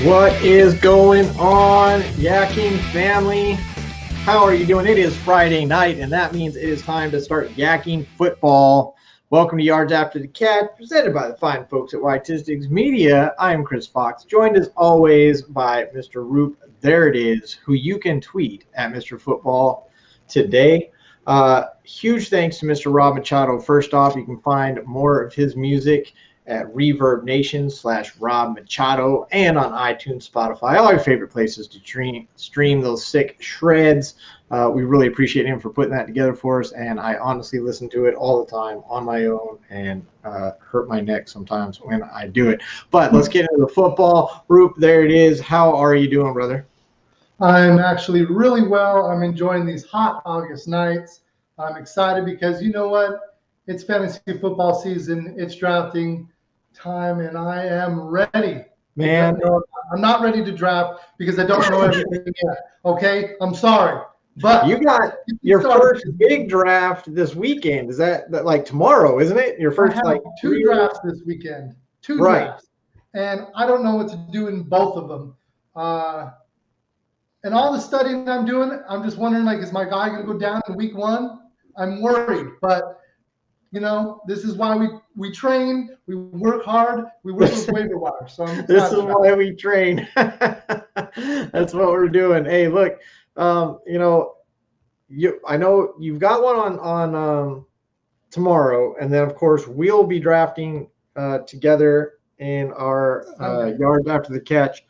What is going on, Yakking family? How are you doing? It is Friday night, and that means it is time to start yakking football. Welcome to Yards After the Catch, presented by the fine folks at Whiteistics Media. I am Chris Fox, joined as always by Mr. Roop. There it is, who you can tweet at Mr. Football today. Huge thanks to Mr. Rob Machado. First off, you can find more of his music at Reverb Nation /Rob Machado and on iTunes, Spotify, all your favorite places to stream those sick shreds. We really appreciate him for putting that together for us, and I honestly listen to it all the time on my own and hurt my neck sometimes when I do it. But let's get into the football. Roop, there it is. How are you doing, brother? I'm actually really well. I'm enjoying these hot August nights. I'm excited because you know what? It's fantasy football season. It's drafting time, and I am ready. Man, I'm not ready to draft because I don't know everything yet. Okay, I'm sorry, but you got your first big draft this weekend. Is that like tomorrow? Isn't it your first? I have two drafts this weekend. Two drafts, and I don't know what to do in both of them. And all the studying I'm doing, I'm just wondering, like, is my guy going to go down in week one? I'm worried, but you know, this is why we train, we work hard, we work with waiver wire. So this is why we train. That's what we're doing. Hey, look, you know, I know you've got one on tomorrow, and then of course we'll be drafting together in our Yards After the Catch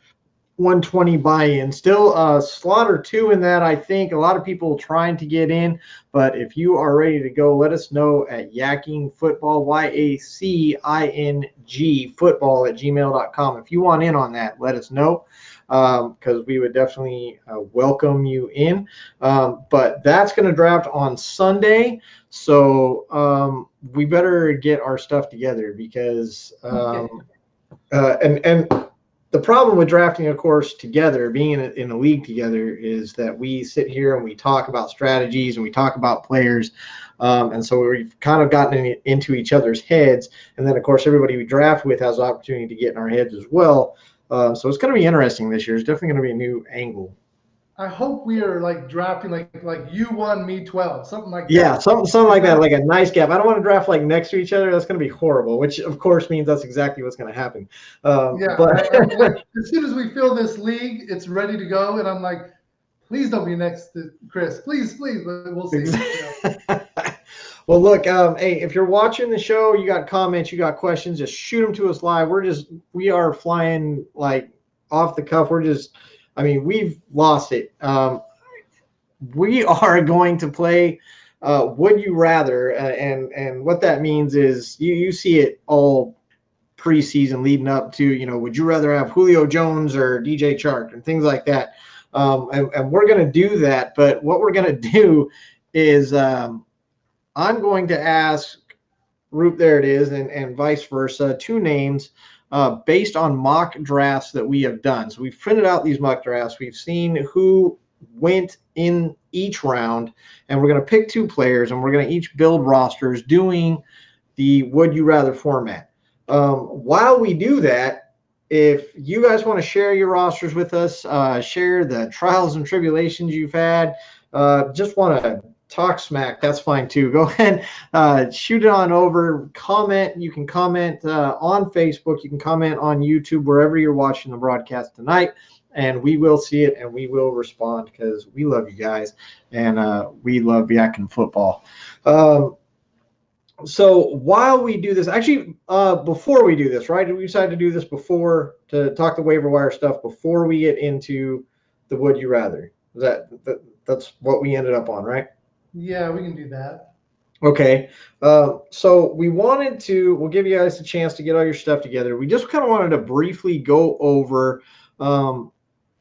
120 buy-in. Still slaughter 2 in that. I think a lot of people trying to get in, but if you are ready to go, let us know at Yakking Football, YACING football at gmail.com. If you want in on that, let us know, because we would definitely welcome you in. But that's going to draft on Sunday, so we better get our stuff together because and the problem with drafting, of course, together, being in a league together, is that we sit here and we talk about strategies and we talk about players. And so we've kind of gotten into each other's heads. And then, of course, everybody we draft with has the opportunity to get in our heads as well. So it's going to be interesting this year. It's definitely going to be a new angle. I hope we are like drafting like you 1, me 12, something like that. Yeah, something like that, like a nice gap. I don't want to draft like next to each other. That's going to be horrible, which of course means that's exactly what's going to happen. But as soon as we fill this league, it's ready to go, and I'm like, please don't be next to Chris. Please, but we'll see. Well, look, hey, if you're watching the show, you got comments, you got questions, just shoot them to us live. We are flying like off the cuff. We've lost it. We are going to play Would You Rather, and what that means is you see it all preseason leading up to, you know, would you rather have Julio Jones or DJ Chark and things like that. And we're going to do that. But what we're going to do is I'm going to ask Roop, there it is, and vice versa, 2 names based on mock drafts that we have done. So we've printed out these mock drafts. We've seen who went in each round, and we're going to pick 2 players, and we're going to each build rosters doing the Would You Rather format. While we do that, if you guys want to share your rosters with us, share the trials and tribulations you've had, just want to talk smack, that's fine too. Go ahead, shoot it on over, comment. You can comment on Facebook, you can comment on YouTube, wherever you're watching the broadcast tonight, and we will see it and we will respond because we love you guys and we love Yakking Football. So while we do this, actually, before we do this, right? We decided to do this before, to talk the waiver wire stuff before we get into the Would You Rather. That's what we ended up on, right? Yeah, we can do that. Okay. So we'll give you guys a chance to get all your stuff together. We just kind of wanted to briefly go over,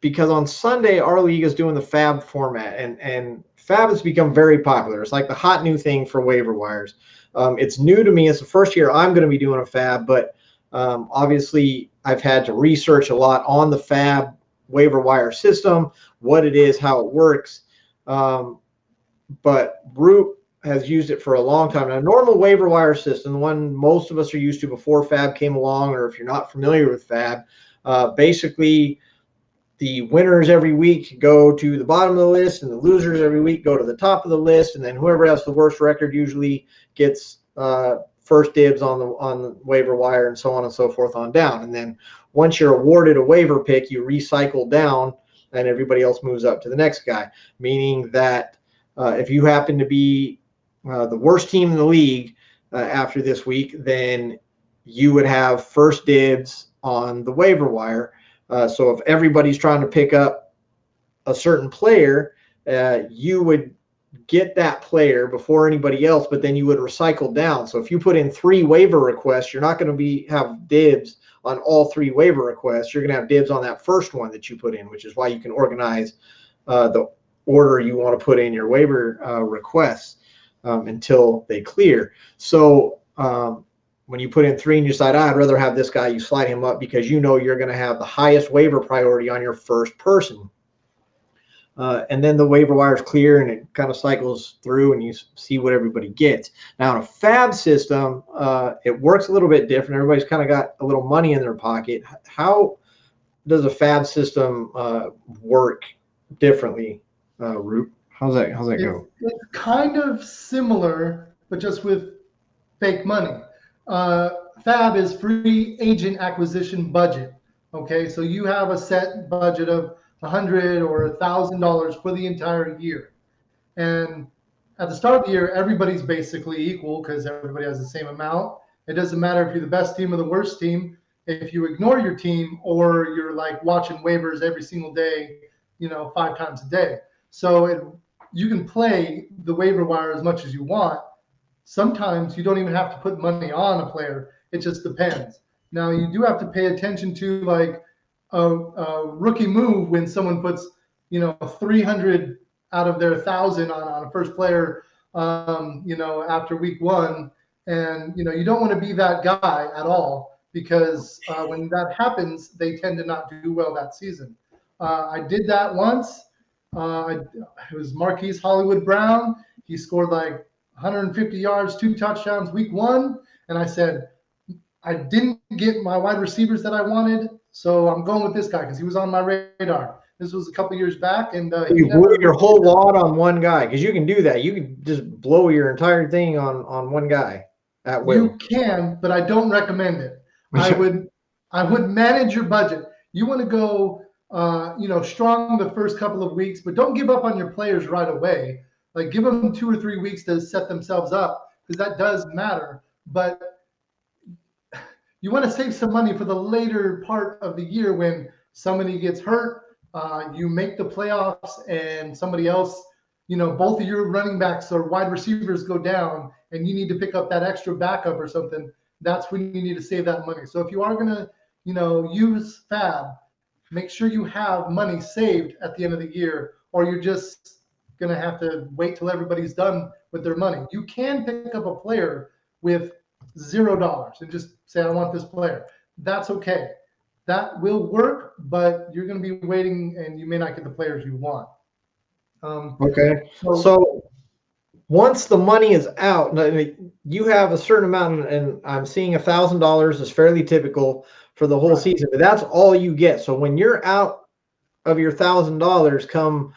because on Sunday, our league is doing the FAB format, and FAB has become very popular. It's like the hot new thing for waiver wires. It's new to me. It's the first year I'm going to be doing a FAB, but obviously I've had to research a lot on the FAB waiver wire system, what it is, how it works. But Root has used it for a long time. Now, normal waiver wire system, the one most of us are used to before FAB came along, or if you're not familiar with FAB, Basically, the winners every week go to the bottom of the list, and the losers every week go to the top of the list, and then whoever has the worst record usually gets first dibs on the waiver wire, and so on and so forth on down. And then once you're awarded a waiver pick, you recycle down, and everybody else moves up to the next guy. Meaning that if you happen to be the worst team in the league after this week, then you would have first dibs on the waiver wire. So if everybody's trying to pick up a certain player, you would get that player before anybody else, but then you would recycle down. So if you put in 3 waiver requests, you're not going to have dibs on all 3 waiver requests. You're going to have dibs on that first one that you put in, which is why you can organize the order you want to put in your waiver requests until they clear. So when you put in 3 and you decide, I'd rather have this guy, you slide him up because you know you're going to have the highest waiver priority on your first person. And then the waiver wire is clear and it kind of cycles through and you see what everybody gets. Now in a FAB system, it works a little bit different. Everybody's kind of got a little money in their pocket. How does a FAB system work differently, Roop? How's that go? It's kind of similar, but just with fake money. FAB is free agent acquisition budget. Okay, so you have a set budget of $100 or $1,000 for the entire year, and at the start of the year, everybody's basically equal because everybody has the same amount. It doesn't matter if you're the best team or the worst team. If you ignore your team or you're like watching waivers every single day, 5 times a day. So you can play the waiver wire as much as you want. Sometimes you don't even have to put money on a player. It just depends. Now you do have to pay attention to like a rookie move when someone puts 300 out of their 1,000 on a first player after week 1, and you don't want to be that guy at all, because when that happens they tend to not do well that season. I did that once. It was Marquise Hollywood Brown. He scored like 150 yards, 2 touchdowns week 1, and I said I didn't get my wide receivers that I wanted, so I'm going with this guy because he was on my radar. This was a couple years back, and you blew your whole wad on one guy, because you can do that. You can just blow your entire thing on one guy at will. You can, but I don't recommend it. I would manage your budget. You want to go strong the first couple of weeks, but don't give up on your players right away. Like give them 2 or 3 weeks to set themselves up, because that does matter. But you want to save some money for the later part of the year when somebody gets hurt, you make the playoffs, and somebody else, both of your running backs or wide receivers go down, and you need to pick up that extra backup or something. That's when you need to save that money. So if you are going to, use FAB, make sure you have money saved at the end of the year, or you're just going to have to wait till everybody's done with their money. You can pick up a player with $0 and just say, I want this player. That's okay. That will work, but you're going to be waiting and you may not get the players you want. Okay. So once the money is out, you have a certain amount, and I'm seeing $1,000 is fairly typical for the whole season, but that's all you get. So when you're out of your $1,000 come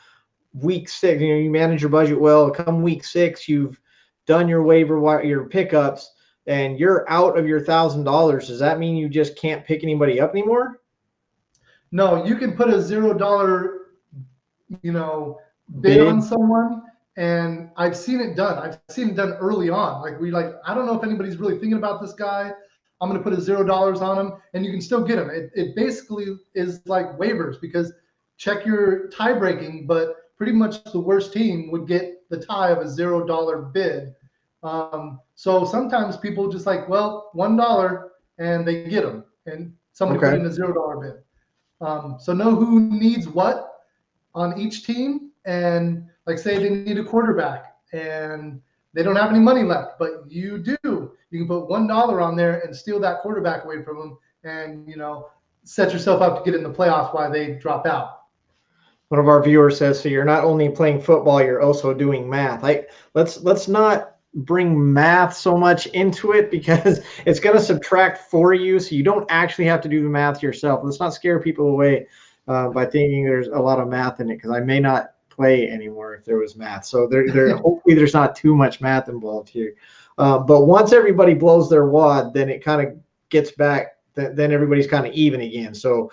week 6, you manage your budget well. Come week 6, you've done your waiver wire, your pickups, and you're out of your $1,000. Does that mean you just can't pick anybody up anymore? No, you can put a $0, bid on someone, and I've seen it done. I've seen it done early on. I don't know if anybody's really thinking about this guy. I'm going to put a $0 on him, and you can still get him. It basically is like waivers, because check your tie breaking, but pretty much the worst team would get the tie of a $0 bid. So sometimes people just like, well, $1, and they get them, and somebody put in a $0 bid. So know who needs what on each team, and like say they need a quarterback and they don't have any money left, but you do. You can put $1 on there and steal that quarterback away from them, and set yourself up to get in the playoffs while they drop out. One of our viewers says, so you're not only playing football, you're also doing math. Let's not bring math so much into it because it's going to subtract for you, so you don't actually have to do the math yourself. Let's not scare people away by thinking there's a lot of math in it, because I may not play anymore if there was math. So hopefully there's not too much math involved here. But once everybody blows their wad, then it kind of gets back. Then everybody's kind of even again. So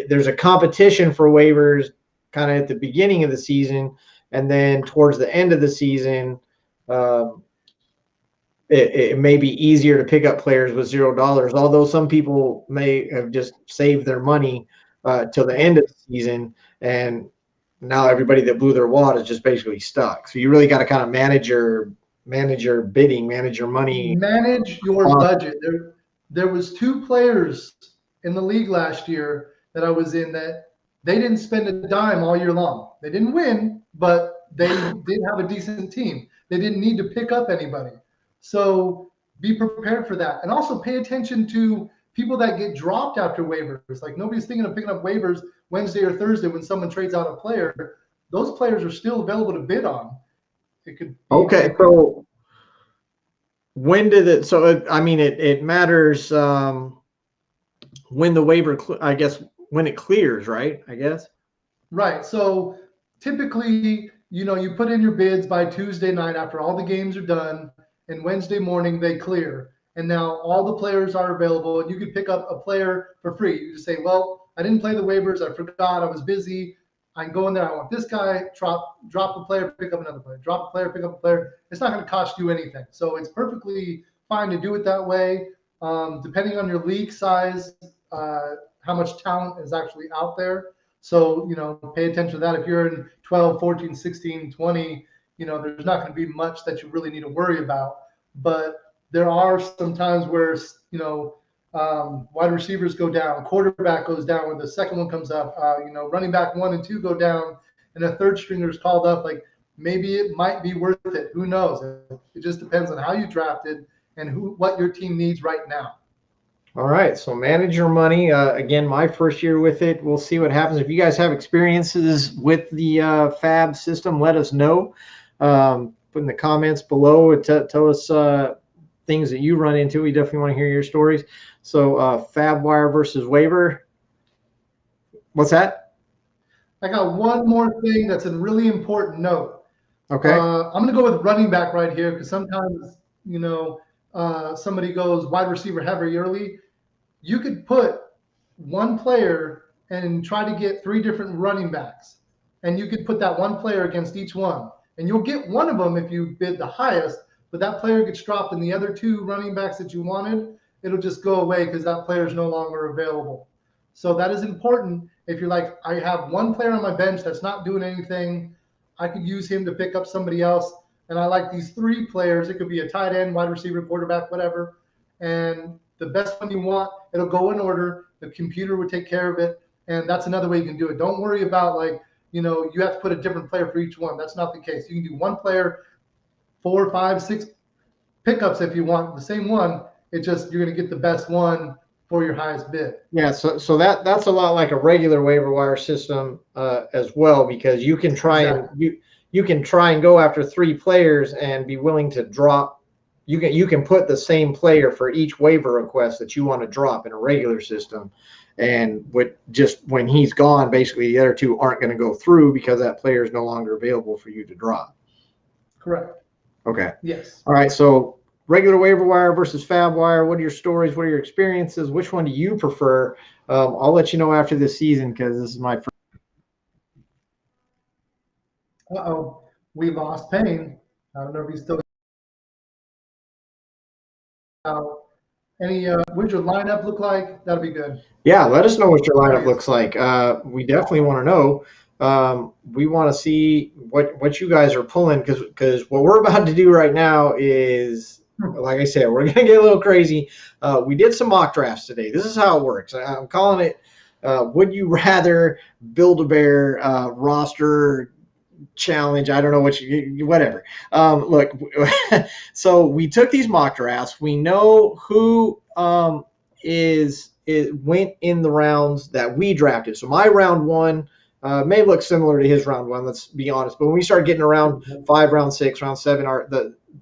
there's a competition for waivers kind of at the beginning of the season, and then towards the end of the season, it may be easier to pick up players with $0, although some people may have just saved their money till the end of the season, and now everybody that blew their wad is just basically stuck. So you really got to kind of manage your bidding, manage your money, manage your budget. There was 2 players in the league last year that I was in that they didn't spend a dime all year long. They didn't win, but they did have a decent team. They didn't need to pick up anybody. So be prepared for that. And also pay attention to people that get dropped after waivers. Like, nobody's thinking of picking up waivers Wednesday or Thursday when someone trades out a player. Those players are still available to bid on. It could be, okay. So when did it? So I mean, it matters when the waiver. I guess when it clears, right? I guess. Right. So typically, you put in your bids by Tuesday night after all the games are done, and Wednesday morning they clear. And now all the players are available, and you can pick up a player for free. You just say, well, I didn't play the waivers. I forgot. I was busy. I can go in there. I want this guy. Drop a player, pick up another player. Drop a player, pick up a player. It's not going to cost you anything. So it's perfectly fine to do it that way. Depending on your league size, how much talent is actually out there. So, pay attention to that. If you're in 12, 14, 16, 20, there's not going to be much that you really need to worry about. But there are some times where, wide receivers go down, quarterback goes down, when the second one comes up, running back 1 and 2 go down, and a third stringer is called up. Like, maybe it might be worth it. Who knows? It just depends on how you drafted and what your team needs right now. All right, so manage your money. Again, my first year with it. We'll see what happens. If you guys have experiences with the Fab system, let us know. Put in the comments below. Tell us things that you run into. We definitely want to hear your stories. So FabWire versus waiver. What's that? I got one more thing that's a really important note. Okay. I'm going to go with running back right here, because sometimes, somebody goes wide receiver heavy early. You could put one player and try to get 3 different running backs, and you could put that one player against each one, and you'll get one of them if you bid the highest, but that player gets dropped, and the other 2 running backs that you wanted, it'll just go away because that player is no longer available. So that is important. If you're like, I have one player on my bench that's not doing anything, I could use him to pick up somebody else, and I like these 3 players. It could be a tight end, wide receiver, quarterback, whatever. And the best one you want, it'll go in order. The computer would take care of it. And that's another way you can do it. Don't worry about you have to put a different player for each one. That's not the case. You can do one player, 4, 5, 6 pickups if you want the same one. It's just you're going to get the best one for your highest bid. Yeah, so that's a lot like a regular waiver wire system as well, because you can try and you can try and go after 3 players and be willing to drop. You can put the same player for each waiver request that you want to drop in a regular system, and when he's gone, basically the other 2 aren't going to go through because that player is no longer available for you to drop. Correct. Okay. Yes. All right. So regular waiver wire versus FabWire. What are your stories? What are your experiences? Which one do you prefer? I'll let you know after this season, because this is my first. Uh-oh, we lost Payne. I don't know if he's still. What'd your lineup look like? That'll be good. Yeah, let us know what your lineup looks like. We definitely want to know. We want to see what you guys are pulling, because what we're about to do right now is, like I said, we're going to get a little crazy. We did some mock drafts today. This is how it works. I'm calling it Would You Rather Build-A-Bear roster challenge. I don't know whatever. Look, so we took these mock drafts. We know who went in the rounds that we drafted. So my round 1 may look similar to his round 1, let's be honest. But when we start getting around 5, round 6, round 7,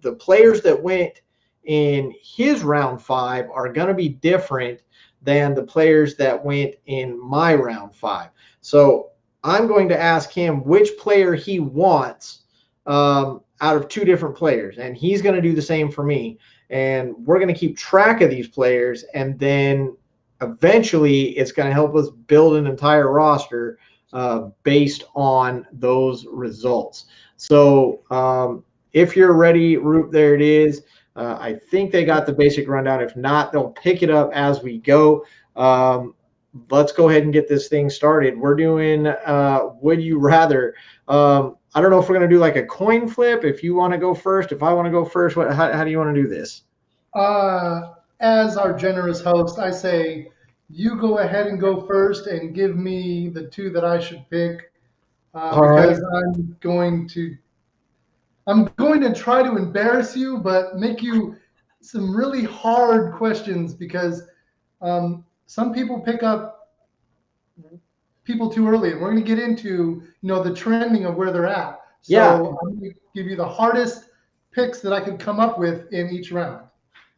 the players that went in his round 5 are going to be different than the players that went in my round 5. So I'm going to ask him which player he wants out of 2 different players, and he's going to do the same for me. And we're going to keep track of these players, and then eventually it's going to help us build an entire roster based on those results. So if you're ready, Roop, there it is. I think they got the basic rundown. If not, they'll pick it up as we go. Let's go ahead and get this thing started. We're doing Would You Rather. I don't know if we're going to do like a coin flip. If you want to go first, if I want to go first, how do you want to do this? As our generous host, I say you go ahead and go first and give me the 2 that I should pick because I'm going to try to embarrass you, but make you some really hard questions because some people pick up people too early, and we're going to get into the trending of where they're at. So Yeah. I'm going to give you the hardest picks that I could come up with in each round.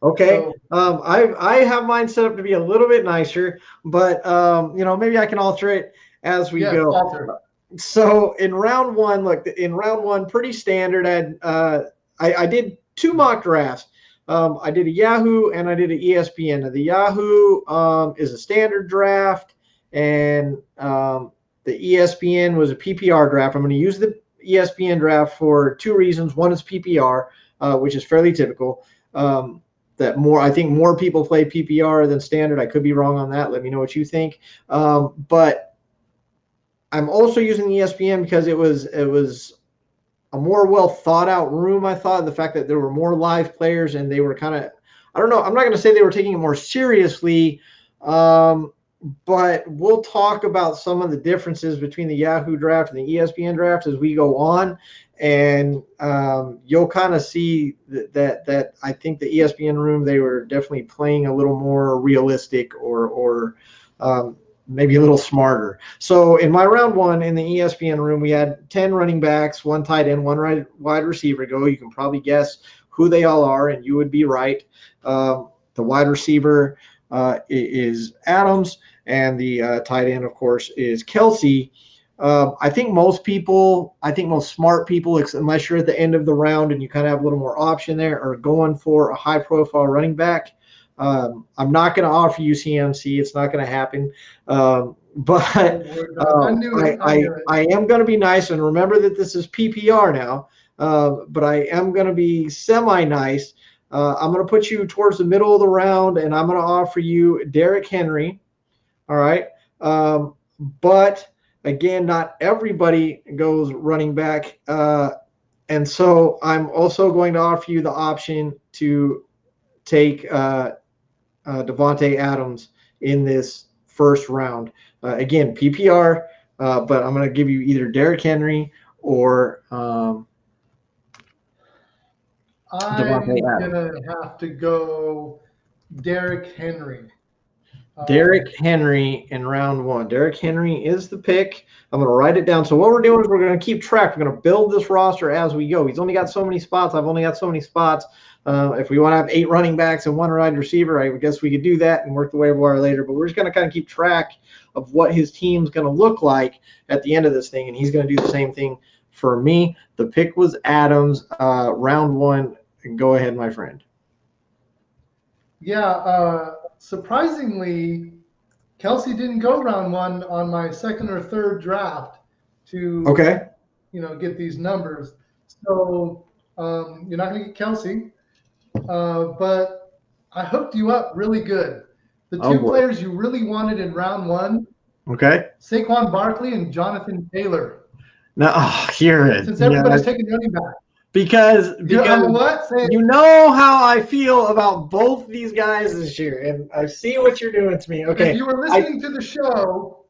Okay. So, I have mine set up to be a little bit nicer, but maybe I can alter it as we go. Alter. So in round 1, look, in round 1, pretty standard. I did 2 mock drafts. I did a Yahoo and I did an ESPN. Now, the Yahoo is a standard draft, and the ESPN was a PPR draft. I'm going to use the ESPN draft for 2 reasons. One is PPR, which is fairly typical. I think more people play PPR than standard. I could be wrong on that. Let me know what you think. But I'm also using ESPN because it was a more well thought out room. I thought the fact that there were more live players and they were kind of, I don't know, I'm not going to say they were taking it more seriously, but we'll talk about some of the differences between the Yahoo draft and the ESPN draft as we go on. And you'll kind of see that I think the ESPN room, they were definitely playing a little more realistic or maybe a little smarter. So in my round 1 in the ESPN room, we had 10 running backs, 1 tight end, 1 wide receiver go. You can probably guess who they all are, and you would be right. The wide receiver is Adams, and the tight end, of course, is Kelsey. I think most smart people, unless you're at the end of the round and you kind of have a little more option there, are going for a high-profile running back. I'm not going to offer you CMC. It's not going to happen. But I am going to be nice, and remember that this is PPR now. But I am going to be semi-nice. I'm going to put you towards the middle of the round, and I'm going to offer you Derrick Henry. All right. But again, not everybody goes running back. And so I'm also going to offer you the option to take Davante Adams in this first round. Again, PPR, but I'm going to give you either Derrick Henry or I'm going to have to go Derrick Henry. Derrick Henry in round 1. Derrick Henry is the pick. I'm going to write it down. So what we're doing is we're going to keep track. We're going to build this roster as we go. He's only got so many spots. I've only got so many spots. If we want to have 8 running backs and 1 wide receiver, I guess we could do that and work the waiver wire later. But we're just going to kind of keep track of what his team's going to look like at the end of this thing, and he's going to do the same thing for me. The pick was Adams, round 1. Go ahead, my friend. Yeah, surprisingly, Kelsey didn't go round 1 on my 2nd or 3rd draft to get these numbers. So you're not going to get Kelsey, but I hooked you up really good. The 2 players you really wanted in round 1, Saquon Barkley and Jonathan Taylor. Now, here it is. Since everybody's taking running back. Because you know how I feel about both these guys this year, and I see what you're doing to me. Okay, if you were listening to the show,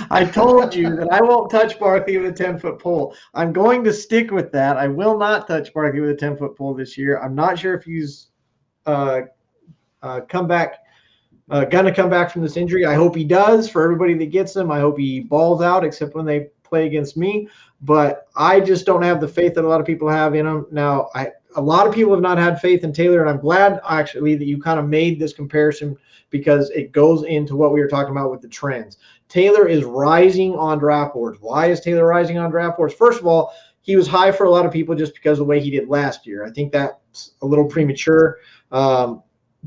I told you that I won't touch Barkley with a 10-foot pole. I'm going to stick with that. I will not touch Barkley with a 10-foot pole this year. I'm not sure if he's going to come back from this injury. I hope he does. For everybody that gets him, I hope he balls out, except when they play against me, but I just don't have the faith that a lot of people have in him. Now, a lot of people have not had faith in Taylor, and I'm glad actually that you kind of made this comparison because it goes into what we were talking about with the trends. Taylor is rising on draft boards. Why is Taylor rising on draft boards? First of all, he was high for a lot of people just because of the way he did last year. I think that's a little premature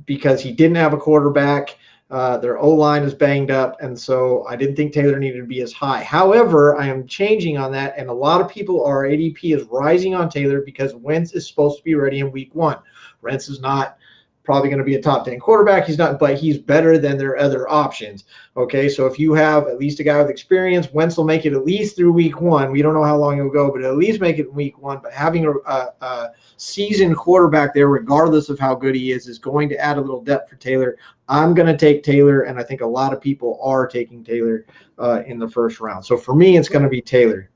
because he didn't have a quarterback. Their O-line is banged up, and so I didn't think Taylor needed to be as high. However, I am changing on that, and a lot of people, our ADP is rising on Taylor because Wentz is supposed to be ready in week 1. Wentz is not probably going to be a top 10 quarterback. He's not, but he's better than their other options. Okay, so if you have at least a guy with experience, Wentz will make it at least through week 1. We don't know how long he'll go, but at least make it in week 1. But having a seasoned quarterback there, regardless of how good he is going to add a little depth for Taylor. I'm going to take Taylor, and I think a lot of people are taking Taylor in the first round. So for me, it's going to be Taylor.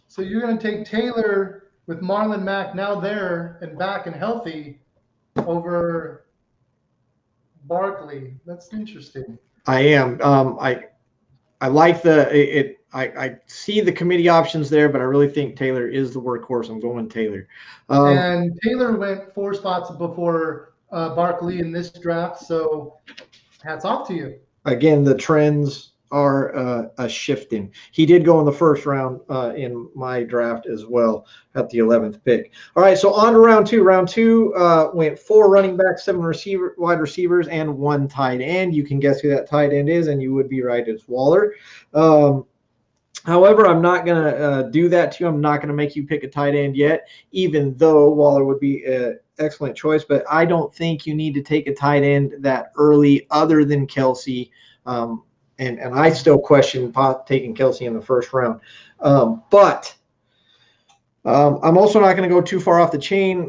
So you're going to take Taylor with Marlon Mack now there and back and healthy over Barkley. That's interesting. I am. I like I see the committee options there, but I really think Taylor is the workhorse. I'm going Taylor. And Taylor went 4 spots before Barkley in this draft, so hats off to you. Again, the trends are shifting. He did go in the first round in my draft as well at the 11th pick. All right, so on to round 2. Round 2 went 4 running backs, 7 wide receivers, and 1 tight end. You can guess who that tight end is, and you would be right. It's Waller. However, I'm not going to do that to you. I'm not going to make you pick a tight end yet, even though Waller would be an excellent choice. But I don't think you need to take a tight end that early other than Kelce. And I still question taking Kelce in the first round. But I'm also not going to go too far off the chain.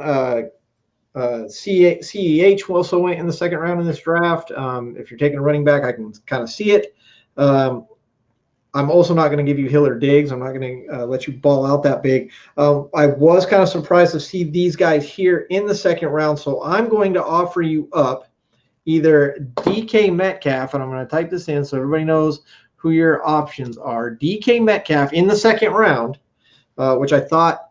CEH also went in the second round in this draft. If you're taking a running back, I can kind of see it. I'm also not going to give you Hill or Diggs. I'm not going to let you ball out that big. I was kind of surprised to see these guys here in the second round, so I'm going to offer you up either DK Metcalf, and I'm going to type this in so everybody knows who your options are. DK Metcalf in the second round, which I thought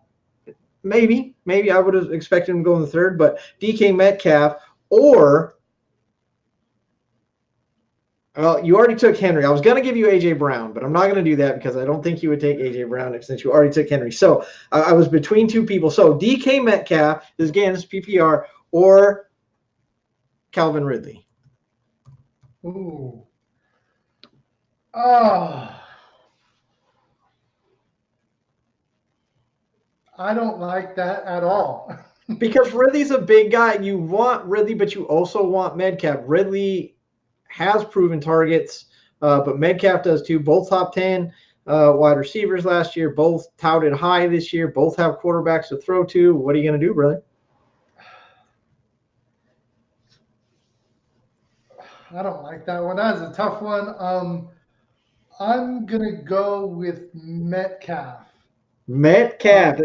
maybe I would have expected him to go in the third, but DK Metcalf or well, you already took Henry. I was going to give you A.J. Brown, but I'm not going to do that because I don't think you would take A.J. Brown since you already took Henry. So I was between 2 people. So DK Metcalf, this again is PPR, or Calvin Ridley. Ooh. Oh. I don't like that at all. Because Ridley's a big guy. You want Ridley, but you also want Metcalf. Ridley has proven targets, but Metcalf does too. Both top 10 wide receivers last year, both touted high this year, both have quarterbacks to throw to. What are you going to do, brother? I don't like that one. That is a tough one. I'm going to go with Metcalf. Metcalf.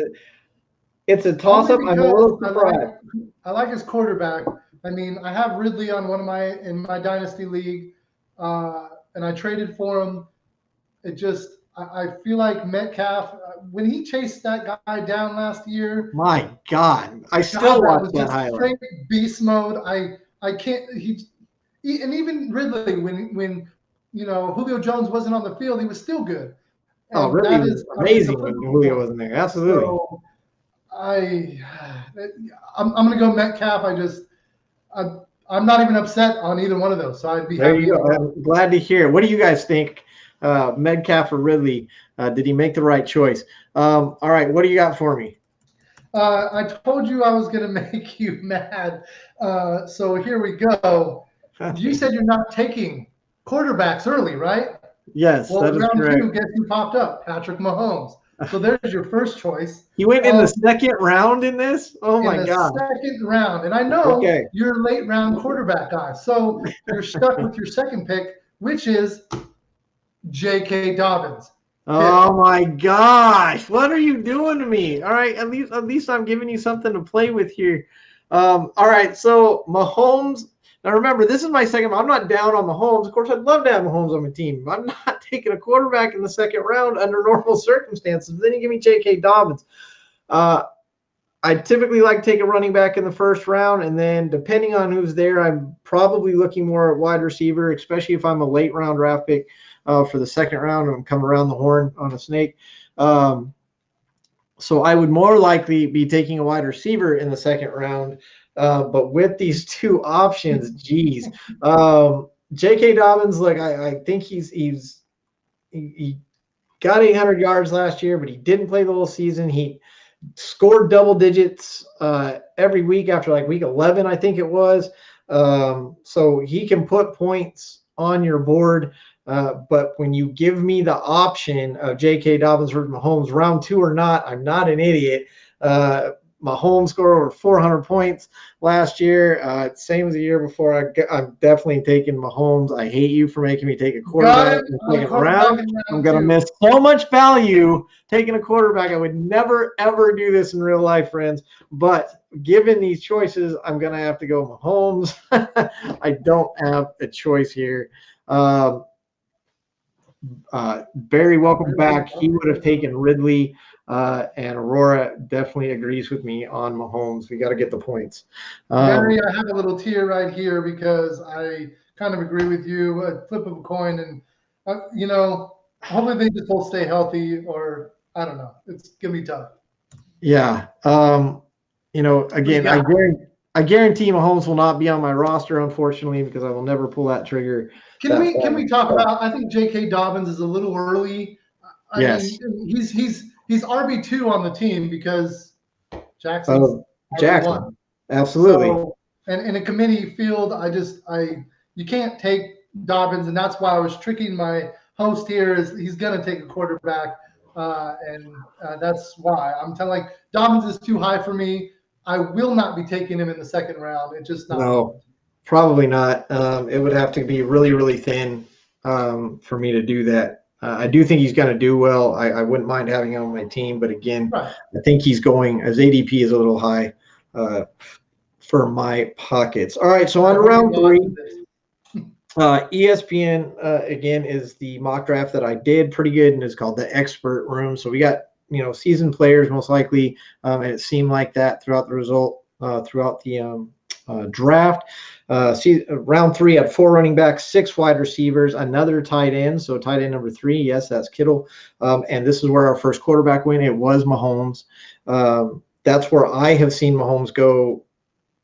It's a toss-up. I'm a little surprised. I like his quarterback. I mean, I have Ridley on in my dynasty league, and I traded for him. I feel like Metcalf, when he chased that guy down last year. My God, I still watch that highlight. Straight beast mode. I can't. And even Ridley, when Julio Jones wasn't on the field, he was still good. And Ridley was amazing when Julio wasn't there. Absolutely. So I'm going to go Metcalf. I'm not even upset on either one of those. So I'd be happy. There you go. I'm glad to hear. What do you guys think? Metcalf or Ridley? Did he make the right choice? All right. What do you got for me? I told you I was going to make you mad. So here we go. You said you're not taking quarterbacks early, right? Yes, well, that is correct. Round 2, guess who popped up? Patrick Mahomes. So there's your first choice. He went in the second round in this? Oh, my God. Second round. And I know you're a late round quarterback guy. So you're stuck with your second pick, which is J.K. Dobbins. Oh, my gosh. What are you doing to me? All right, at least I'm giving you something to play with here. All right, so Mahomes. Now remember, this is my second. I'm not down on Mahomes. Of course, I'd love to have Mahomes on my team. I'm not taking a quarterback in the second round under normal circumstances. Then you give me J.K. Dobbins. I typically like to take a running back in the first round, and then depending on who's there, I'm probably looking more at wide receiver, especially if I'm a late round draft pick for the second round and I'm coming around the horn on a snake. So I would more likely be taking a wide receiver in the second round. But with these two options, geez, J.K. Dobbins, look, I think he got 800 yards last year, but he didn't play the whole season. He scored double digits every week after like week 11, I think it was. So he can put points on your board. But when you give me the option of J.K. Dobbins versus Mahomes, round 2 or not, I'm not an idiot. Mahomes scored over 400 points last year, same as the year before. I'm definitely taking Mahomes. I hate you for making me take a quarterback in the second round. I'm going to miss so much value taking a quarterback. I would never, ever do this in real life, friends. But given these choices, I'm going to have to go Mahomes. I don't have a choice here. Barry, welcome back. He would have taken Ridley. And Aurora definitely agrees with me on Mahomes. We got to get the points. Barry, I have a little tear right here because I kind of agree with you. A flip of a coin, and hopefully they just will stay healthy, or I don't know. It's gonna be tough. Yeah. Again, I guarantee Mahomes will not be on my roster, unfortunately, because I will never pull that trigger. Can we talk about? I think J.K. Dobbins is a little early. I mean, he's RB2 on the team because Jackson's Jackson. Absolutely. So, and in a committee field, you can't take Dobbins, and that's why I was tricking my host here. Is he's going to take a quarterback, and that's why I'm telling. Like, Dobbins is too high for me. I will not be taking him in the second round. It's just not. No, probably not. It would have to be really, really thin for me to do that. I do think he's going to do well. I wouldn't mind having him on my team, but again, right. I think his ADP is a little high for my pockets. All right, so on round 3, ESPN again is the mock draft that I did pretty good, and it's called the Expert Room. So we got seasoned players most likely, and it seemed like that throughout the draft. Round 3 had 4 running backs, 6 wide receivers, another tight end. So tight end number 3, yes, that's Kittle. And this is where our first quarterback went. It was Mahomes. That's where I have seen Mahomes go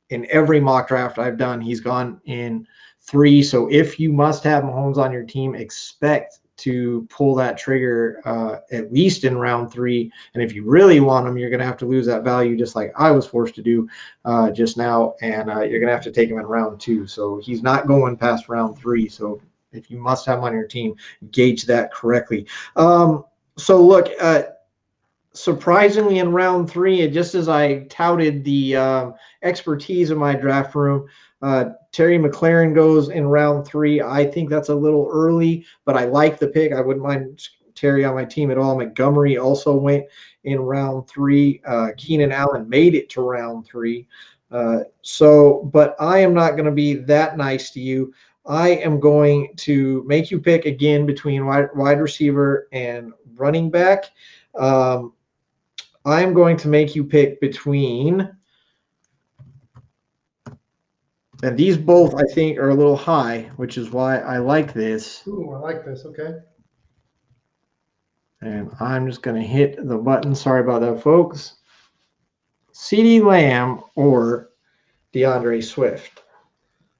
in every mock draft I've done. He's gone in 3. So if you must have Mahomes on your team, expect to pull that trigger at least in round 3. And if you really want him, you're going to have to lose that value just like I was forced to do just now. And you're going to have to take him in round 2. So he's not going past round 3. So if you must have him on your team, gauge that correctly. So look, surprisingly in round 3, just as I touted the expertise of my draft room, Terry McLaurin goes in round 3. I think that's a little early, but I like the pick. I wouldn't mind Terry on my team at all. Montgomery also went in round 3. Keenan Allen made it to round 3. But I am not going to be that nice to you. I am going to make you pick again between wide receiver and running back. I am going to make you pick between. And these both, I think, are a little high, which is why I like this. Ooh, I like this. Okay. And I'm just going to hit the button. Sorry about that, folks. CeeDee Lamb or DeAndre Swift?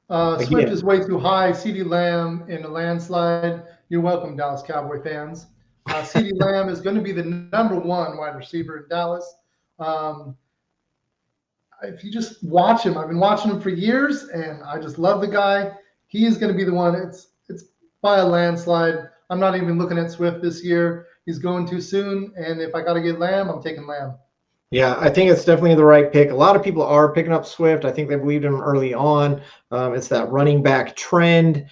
Swift is way too high. CeeDee Lamb in a landslide. You're welcome, Dallas Cowboy fans. CeeDee Lamb is going to be the number 1 wide receiver in Dallas. If you just watch him, I've been watching him for years, and I just love the guy. He is going to be the one. It's by a landslide. I'm not even looking at Swift this year. He's going too soon, and if I got to get Lamb, I'm taking Lamb. Yeah, I think it's definitely the right pick. A lot of people are picking up Swift. I think they believed him early on. It's that running back trend.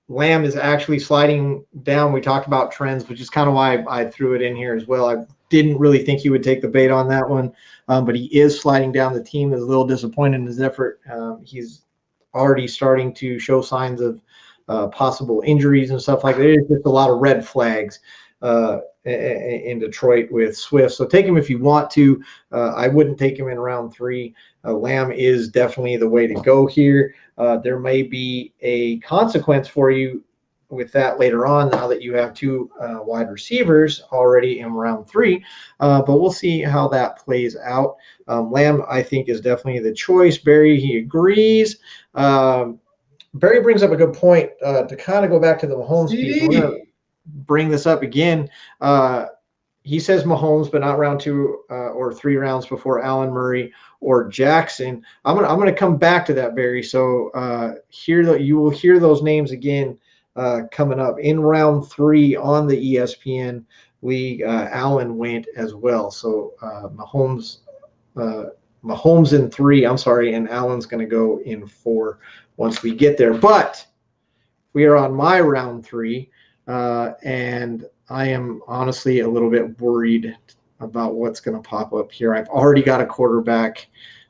Lamb is actually sliding down. We talked about trends, which is kind of why I threw it in here as well. I didn't really think he would take the bait on that one, but he is sliding down. The team is a little disappointed in his effort. He's already starting to show signs of possible injuries and stuff like that. There's just a lot of red flags in Detroit with Swift. So take him if you want to. I wouldn't take him in round 3. Lamb is definitely the way to go here. There may be a consequence for you with that later on, now that you have 2 wide receivers already in round 3. But we'll see how that plays out. Lamb, I think, is definitely the choice. Barry, he agrees. Barry brings up a good point to kind of go back to the Mahomes piece. I'm going to bring this up again. He says Mahomes, but not round 2 or 3 rounds before Allen, Murray, or Jackson. I'm gonna come back to that, Barry. So you will hear those names again coming up in round 3 on the ESPN league. Allen went as well. So Mahomes in 3. I'm sorry, and Allen's going to go in 4 once we get there. But we are on my round 3, and I am honestly a little bit worried about what's going to pop up here. I've already got a quarterback.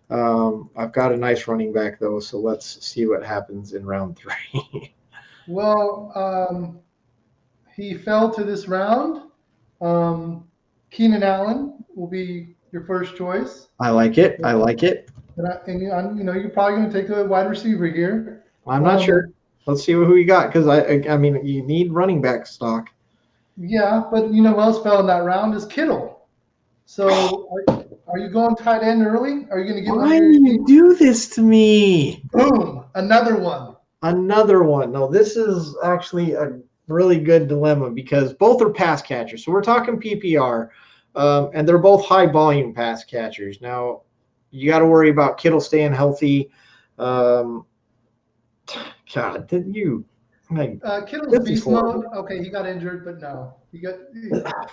I've got a nice running back, though, so let's see what happens in round 3. Well, he fell to this round. Keenan Allen will be your first choice. I like it. I like it. And you're probably going to take a wide receiver here. I'm not sure. Let's see who you got, because I mean, you need running back stock. Yeah, but you know who else fell in that round is Kittle. So are you going tight end early? Are you going to get Why do you do this to me? Boom, another one. Another one. No, this is actually a really good dilemma because both are pass catchers. So we're talking PPR, and they're both high volume pass catchers. Now, you got to worry about Kittle staying healthy. God, didn't you? Kittle's beast mode. Okay, he got injured, but no.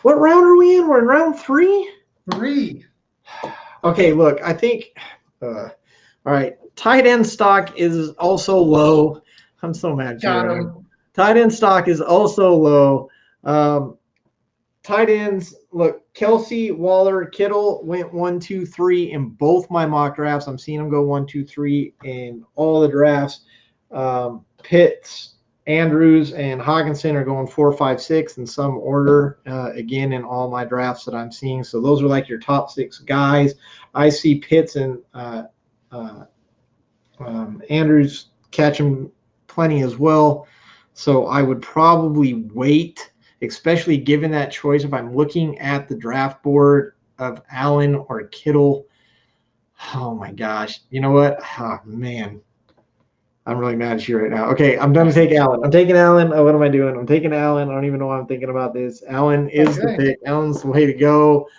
What round are we in? We're in round 3? 3. Okay, look, I think all right. Tight end stock is also low. I'm so mad. Got him. Tight end stock is also low. Tight ends, look, Kelsey, Waller, Kittle went 1, 2, 3 in both my mock drafts. I'm seeing them go 1, 2, 3 in all the drafts. Pitts, Andrews, and Hockenson are going 4, 5, 6 in some order, again, in all my drafts that I'm seeing. So those are like your top 6 guys. I see Pitts and Andrews catching plenty as well. So I would probably wait, especially given that choice. If I'm looking at the draft board of Allen or Kittle, oh my gosh. You know what? Oh, man. I'm really mad at you right now. Okay, I'm going to take Allen. I'm taking Allen. Oh, what am I doing? I'm taking Allen. I don't even know why I'm thinking about this. Allen is the pick. Allen's the way to go.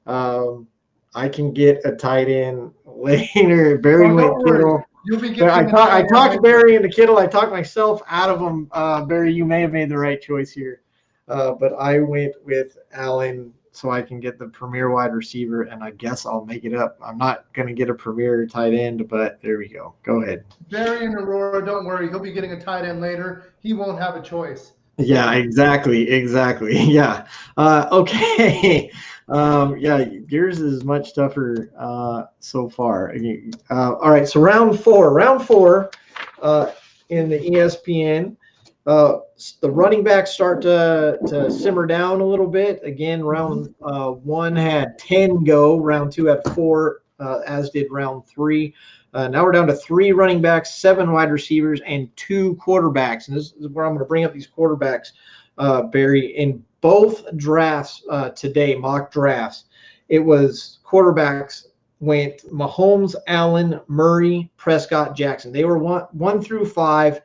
I can get a tight end later. Barry went Kittle. I talked Barry into Kittle. I talked myself out of him. Barry, you may have made the right choice here. But I went with Allen so I can get the premier wide receiver, and I guess I'll make it up. I'm not going to get a premier tight end, but there we go. Go ahead. Barry and Aurora, don't worry. He'll be getting a tight end later. He won't have a choice. Yeah, exactly. Yeah. Okay. Yeah, yours is much tougher so far. All right, so round 4 in the ESPN. The running backs start to simmer down a little bit. Again, round 1 had 10 go. Round 2 had 4, as did round 3. Now we're down to 3 running backs, 7 wide receivers, and 2 quarterbacks. And this is where I'm going to bring up these quarterbacks, Barry. In both drafts today, mock drafts, it was quarterbacks went Mahomes, Allen, Murray, Prescott, Jackson. They were 1 through 5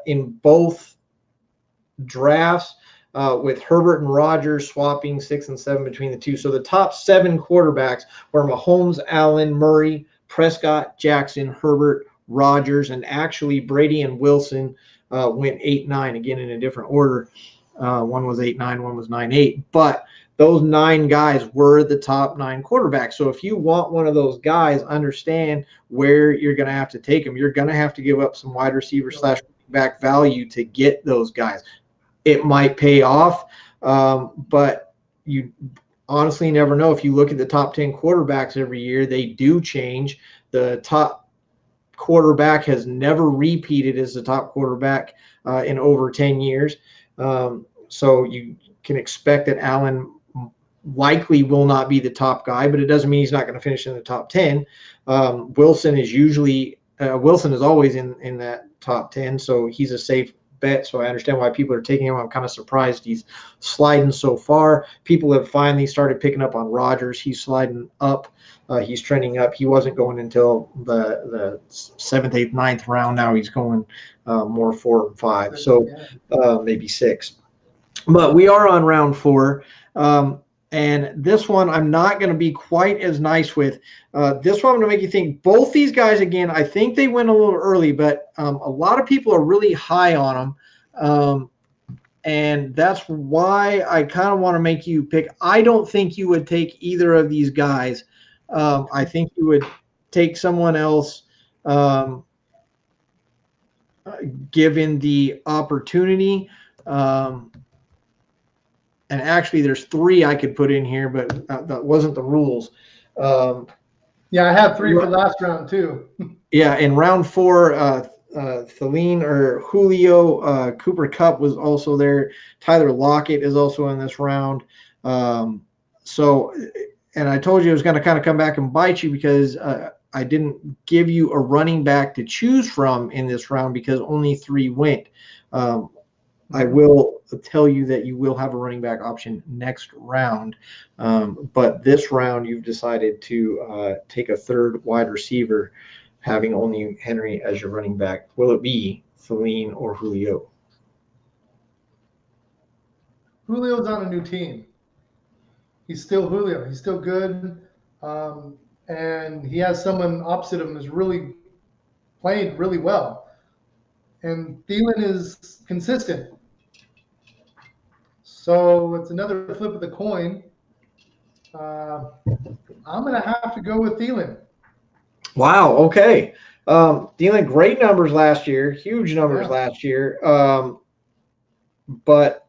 in both drafts, with Herbert and Rodgers swapping 6 and 7 between the two. So the top 7 quarterbacks were Mahomes, Allen, Murray, Prescott, Jackson, Herbert, Rodgers, and actually Brady and Wilson went 8-9, again in a different order. One was 8-9, one was 9-8. But those 9 guys were the top 9 quarterbacks. So if you want one of those guys, understand where you're going to have to take them. You're going to have to give up some wide receiver / back value to get those guys. It might pay off, but you honestly never know. If you look at the top 10 quarterbacks every year, they do change. The top quarterback has never repeated as the top quarterback in over 10 years. So you can expect that Allen likely will not be the top guy, but it doesn't mean he's not going to finish in the top 10. Wilson is always in that top 10, so he's a safe bet. So I understand why people are taking him. I'm kind of surprised he's sliding so far. People have finally started picking up on Rodgers. He's sliding up. He's trending up. He wasn't going until the 7th, 8th, 9th round. Now he's going more 4 and 5, so maybe 6. But we are on round 4. And this one I'm not going to be quite as nice with. This one I'm going to make you think. Both these guys, again, I think they went a little early, but a lot of people are really high on them. And that's why I kind of want to make you pick. I don't think you would take either of these guys. I think you would take someone else given the opportunity. And actually, there's 3 I could put in here, but that wasn't the rules. Yeah, I have 3 for last round too. Yeah, in round 4, Thielen or Julio, Cooper Kupp was also there. Tyler Lockett is also in this round. So, and I told you it was going to kind of come back and bite you because I didn't give you a running back to choose from in this round because only 3 went. I will tell you that you will have a running back option next round. But this round, you've decided to take a 3rd wide receiver, having only Henry as your running back. Will it be Thielen or Julio? Julio's on a new team. He's still Julio. He's still good. And he has someone opposite him who's really played really well. And Thielen is consistent. So it's another flip of the coin. I'm going to have to go with Thielen. Wow. Okay. Thielen, great numbers last year, huge numbers last year. But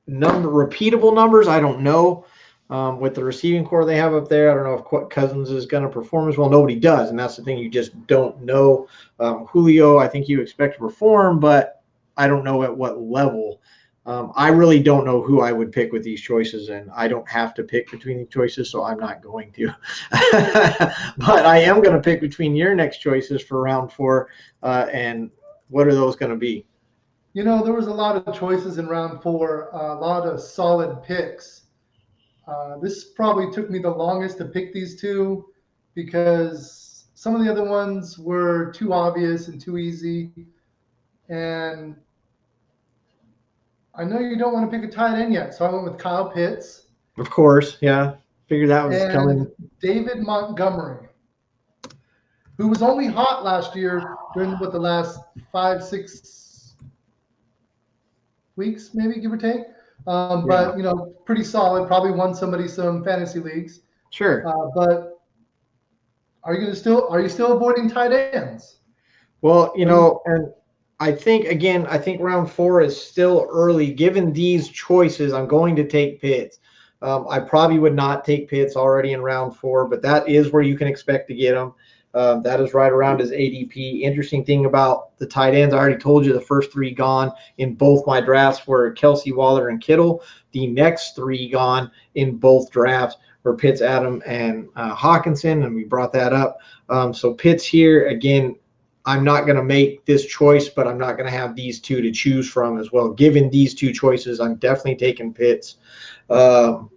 repeatable numbers, I don't know. With the receiving core they have up there, I don't know if Cousins is going to perform as well. Nobody does, and that's the thing. You just don't know. Julio, I think you expect to perform, but I don't know at what level. I really don't know who I would pick with these choices, and I don't have to pick between the choices, so I'm not going to. But I am going to pick between your next choices for round 4, and what are those going to be? You know, there was a lot of choices in round 4, a lot of solid picks. This probably took me the longest to pick these 2 because some of the other ones were too obvious and too easy. And I know you don't want to pick a tight end yet, so I went with Kyle Pitts. Of course, yeah. Figured that was coming. David Montgomery, who was only hot last year during the last 5-6 weeks, maybe, give or take. But, you know, pretty solid. Probably won somebody some fantasy leagues. Sure. But are you still avoiding tight ends? Well, you know, and I think round 4 is still early. Given these choices, I'm going to take Pitts. I probably would not take Pitts already in round 4, but that is where you can expect to get him. That is right around his ADP. Interesting thing about the tight ends, I already told you the first 3 gone in both my drafts were Kelsey, Waller, and Kittle. The next 3 gone in both drafts were Pitts, Adam, and Hawkinson, and we brought that up. So Pitts here, again, I'm not going to make this choice, but I'm not going to have these 2 to choose from as well. Given these 2 choices, I'm definitely taking Pitts. Pitts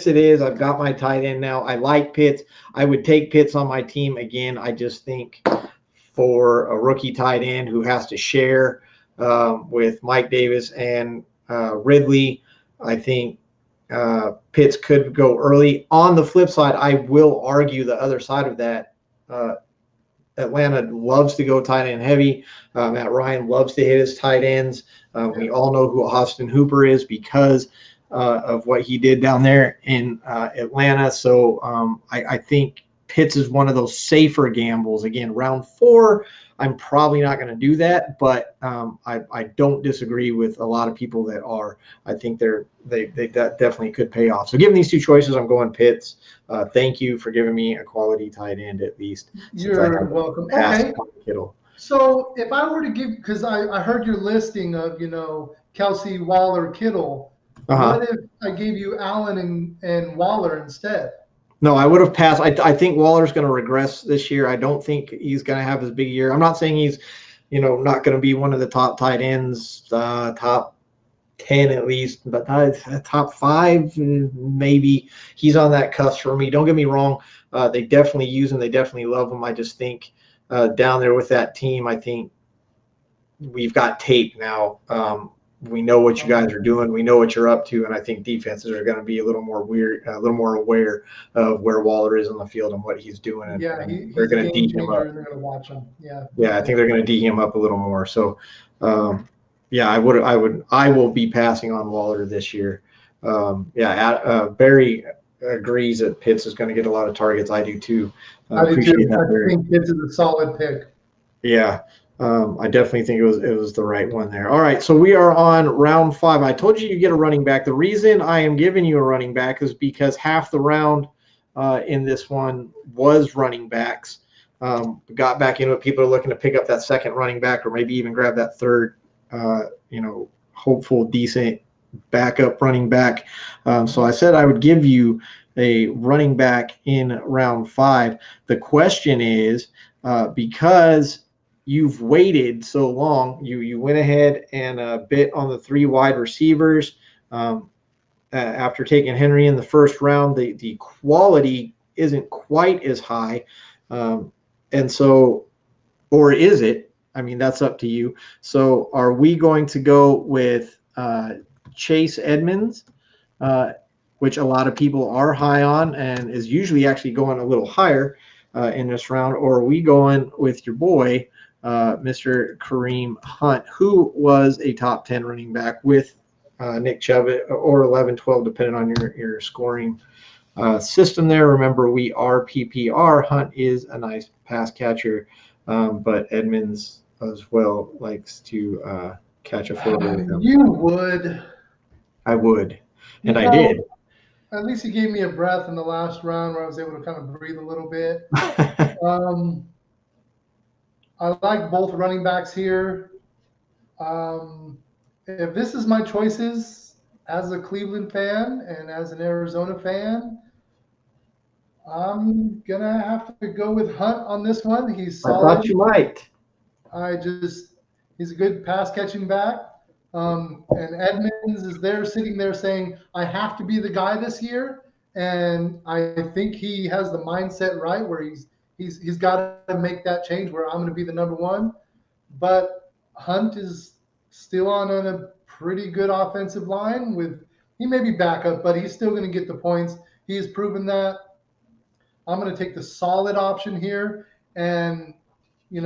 it is. I've got my tight end now. I like Pitts. I would take Pitts on my team again. I just think for a rookie tight end who has to share with Mike Davis and Ridley, I think Pitts could go early. On the flip side, I will argue the other side of that. Atlanta loves to go tight end heavy. Matt Ryan loves to hit his tight ends. We all know who Austin Hooper is because of what he did down there in Atlanta. So I think Pitts is one of those safer gambles. Again, round 4, I'm probably not going to do that, but I don't disagree with a lot of people that are. I think they definitely could pay off. So given these 2 choices, I'm going Pitts. Thank you for giving me a quality tight end at least. You're welcome. Okay. Kittle. So if I were to give, because I heard your listing of, Kelsey, Waller, Kittle. What if I gave you Allen and Waller instead? No, I would have passed. I think Waller's going to regress this year. I don't think he's going to have his big year. I'm not saying he's, not going to be one of the top tight ends, top 10 at least, but top 5 maybe. He's on that cusp for me. Don't get me wrong. They definitely use him. They definitely love him. I just think down there with that team, I think we've got tape now. We know what you guys are doing. We know what you're up to, and I think defenses are going to be a little more aware of where Waller is on the field and what he's doing. And, they're going to D him up. They're going to watch him. Yeah. Yeah, I think they're going to D him up a little more. So, I will be passing on Waller this year. Barry agrees that Pitts is going to get a lot of targets. I do too. I do too. I think Pitts is a solid pick. Yeah. I definitely think it was the right one there. All right, so we are on round 5. I told you get a running back. The reason I am giving you a running back is because half the round in this one was running backs. Got back into it. People are looking to pick up that second running back or maybe even grab that third, hopeful, decent backup running back. So I said I would give you a running back in round 5. The question is, because you've waited so long, you went ahead and bit on the 3 wide receivers after taking Henry in the first round. The quality isn't quite as high, and so, or is it? I mean, that's up to you. So are we going to go with Chase Edmonds, which a lot of people are high on and is usually actually going a little higher in this round, or are we going with your boy, Mr. Kareem Hunt, who was a top 10 running back with Nick Chubb, or 11, 12, depending on your scoring system there. Remember, we are PPR. Hunt is a nice pass catcher, but Edmonds as well likes to catch a football. You would. I would, and I did. At least he gave me a breath in the last round where I was able to kind of breathe a little bit. I like both running backs here. If this is my choices as a Cleveland fan and as an Arizona fan, I'm going to have to go with Hunt on this one. He's solid. I thought you might. He's a good pass catching back. And Edmonds is there sitting there saying, I have to be the guy this year. And I think he has the mindset right where he's got to make that change where I'm going to be the number 1. But Hunt is still on a pretty good offensive line he may be backup, but he's still going to get the points. He has proven that. I'm going to take the solid option here. And, hey,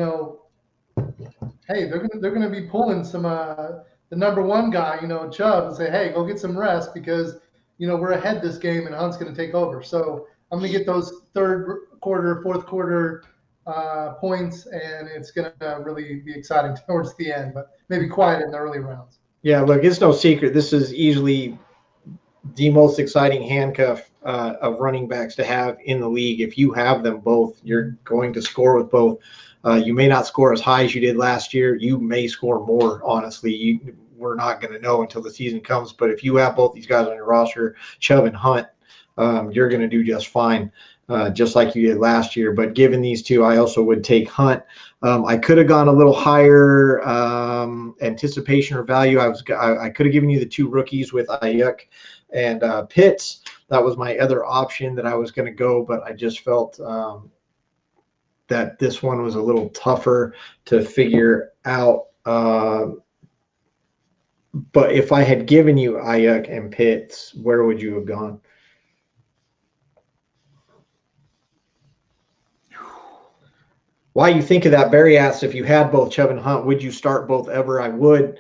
they're going to be pulling some the number 1 guy, Chubb, and say, hey, go get some rest because, we're ahead this game and Hunt's going to take over. So I'm going to get those third quarter, fourth quarter points, and it's going to really be exciting towards the end, but maybe quiet in the early rounds. Yeah, look, it's no secret. This is easily the most exciting handcuff of running backs to have in the league. If you have them both, you're going to score with both. You may not score as high as you did last year. You may score more, honestly. We're not going to know until the season comes. But if you have both these guys on your roster, Chubb and Hunt, you're going to do just fine, just like you did last year. But given these 2, I also would take Hunt. I could have gone a little higher anticipation or value. I could have given you the 2 rookies with Ayuk and Pitts. That was my other option that I was going to go, but I just felt that this one was a little tougher to figure out. But if I had given you Ayuk and Pitts, where would you have gone? Why you think of that? Barry asked if you had both Chubb and Hunt, would you start both ever? I would,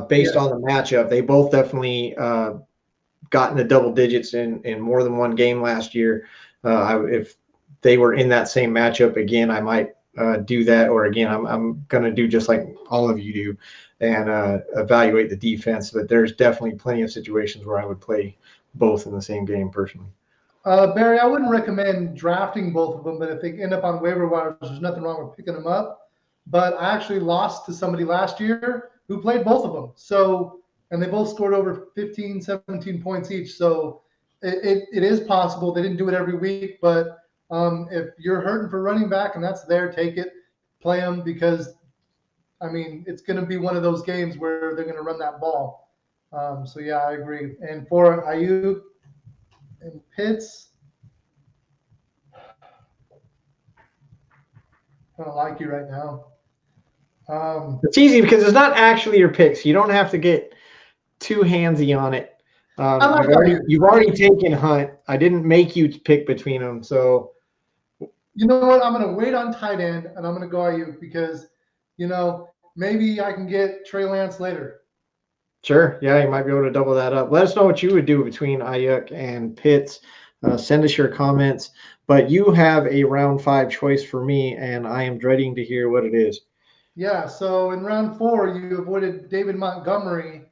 based on the matchup. They both definitely got in the double digits in more than one game last year. If they were in that same matchup again, I might do that. Or again, I'm going to do just like all of you do and evaluate the defense. But there's definitely plenty of situations where I would play both in the same game personally. Barry, I wouldn't recommend drafting both of them, but if they end up on waiver wires, there's nothing wrong with picking them up. But I actually lost to somebody last year who played both of them. So, and they both scored over 15, 17 points each. So it is possible. They didn't do it every week, but if you're hurting for running back and that's there, take it, play them, because, I mean, it's going to be one of those games where they're going to run that ball. So, yeah, I agree. And for Ayuk and Pitts, I don't like you right now. It's easy because it's not actually your picks. You don't have to get too handsy on it. You've already taken Hunt. I didn't make you pick between them. So, you know what? I'm going to wait on tight end, and I'm going to go Ayuk because, maybe I can get Trey Lance later. Sure. Yeah, you might be able to double that up. Let us know what you would do between Ayuk and Pitts. Send us your comments. But you have a round 5 choice for me, and I am dreading to hear what it is. Yeah, so in round 4, you avoided David Montgomery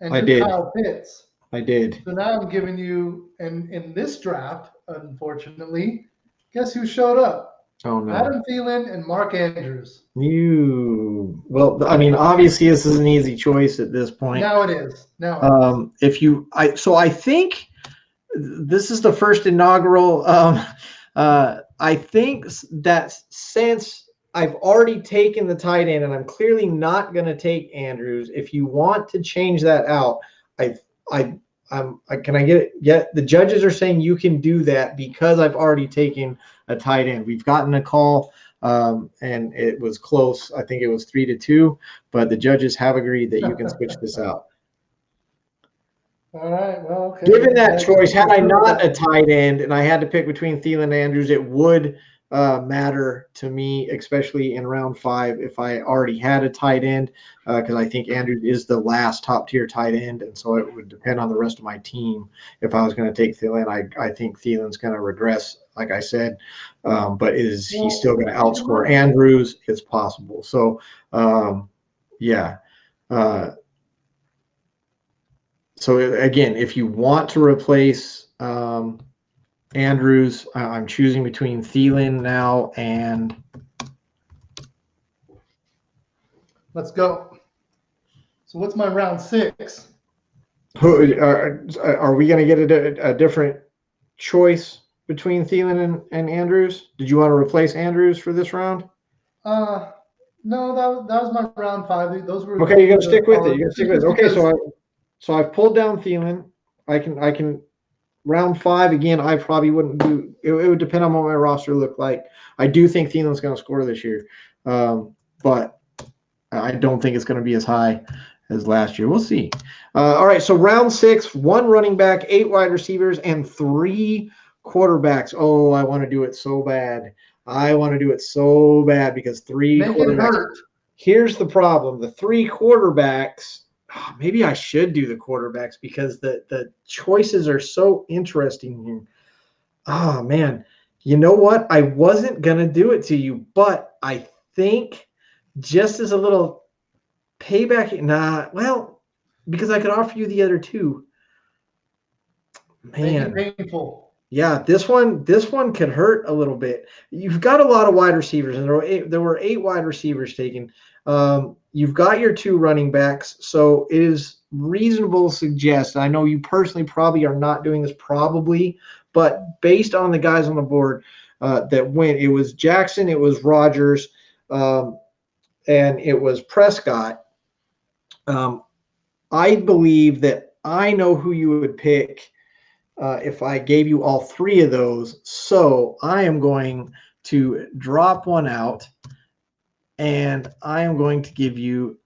and I took did. Kyle Pitts. I did. So now I'm giving you, and in this draft, unfortunately, guess who showed up? Oh, no. Adam Thielen and Mark Andrews. Well, I mean, obviously this is an easy choice at this point. Now it is. I think this is the first inaugural. I think that since I've already taken the tight end and I'm clearly not going to take Andrews, if you want to change that out, can I get it? Yeah, the judges are saying you can do that because I've already taken a tight end. We've gotten a call, and it was close. I think it was 3-2, but the judges have agreed that you can switch this out. All right. Well, okay. Given that choice, had I not a tight end and I had to pick between Thielen and Andrews, it would matter to me, especially in round 5, if I already had a tight end, because I think Andrews is the last top tier tight end, and so it would depend on the rest of my team. If I was going to take Thielen, I think Thielen's going to regress, like I said, but is he still going to outscore Andrews? It's possible. So, yeah. So again, if you want to replace Andrews, I'm choosing between Thielen now and. Let's go. So what's my round 6? Are we going to get a different choice between Thielen and Andrews? Did you want to replace Andrews for this round? No, that was my round 5. Those were okay. You're going to stick with it. You're going to stick with it. Okay, so I've pulled down Thielen. I can. Round 5, again, I probably wouldn't do it. It would depend on what my roster looked like. I do think Thielen's going to score this year, but I don't think it's going to be as high as last year. We'll see. All right, so round 6, 1 running back, 8 wide receivers, and 3 quarterbacks. Oh, I want to do it so bad. Because 3 quarterbacks. Here's the problem. The 3 quarterbacks. Maybe I should do the quarterbacks because the choices are so interesting here. Oh, man. You know what? I wasn't going to do it to you, but I think just as a little payback, because I could offer you the other 2. Man. Painful. Yeah, this one could hurt a little bit. You've got a lot of wide receivers, and there were 8 wide receivers taken. You've got your 2 running backs, so it is reasonable to suggest. I know you personally probably are not doing this, but based on the guys on the board that went, it was Jackson, it was Rodgers, and it was Prescott. I believe that I know who you would pick if I gave you all 3 of those. So I am going to drop one out. And I am going to give you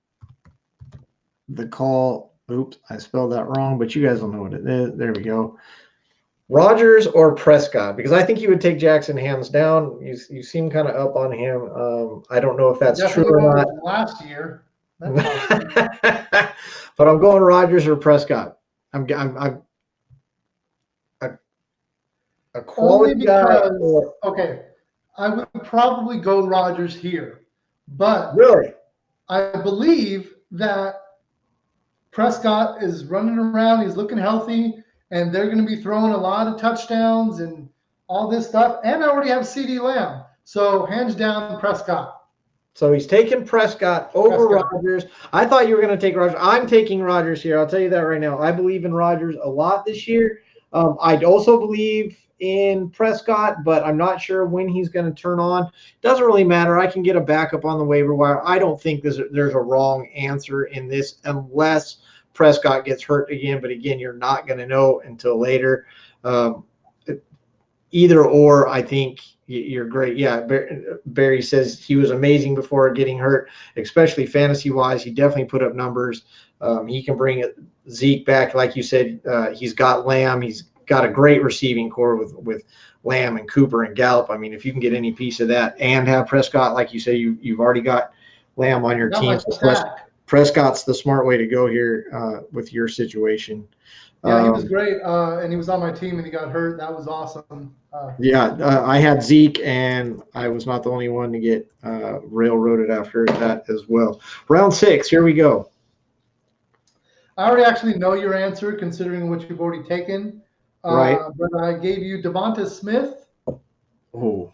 the call. Oops, I spelled that wrong, but you guys will know what it is. There we go. Rodgers or Prescott, because I think you would take Jackson hands down. You seem kind of up on him. I don't know if that's true or not. Last year. But I'm going Rodgers or Prescott. A Only quality guy because, or okay, I would probably go Rodgers here, but really? I believe that Prescott is running around, he's looking healthy, and they're going to be throwing a lot of touchdowns and all this stuff. And I already have CD Lamb. So hands down, Prescott. So he's taking Prescott over Prescott. Rodgers. I thought you were going to take Rodgers. I'm taking Rodgers here. I'll tell you that right now. I believe in Rodgers a lot this year. I also believe in Prescott, but I'm not sure when he's going to turn on. Doesn't really matter. I can get a backup on the waiver wire. I don't think there's a wrong answer in this unless Prescott gets hurt again. But again, you're not going to know until later. Either or, I think you're great. Yeah, Barry says he was amazing before getting hurt, especially fantasy-wise. He definitely put up numbers. He can bring Zeke back. Like you said, he's got Lamb. He's got a great receiving core with Lamb and Cooper and Gallup. I mean, if you can get any piece of that and have Prescott, like you say, you've already got Lamb on your team. So Prescott's the smart way to go here with your situation. Yeah, he was great, and he was on my team, and he got hurt. That was awesome. I had Zeke, and I was not the only one to get railroaded after that as well. Round 6, here we go. I already actually know your answer, considering what you've already taken. Right. But I gave you Devonta Smith. Oh.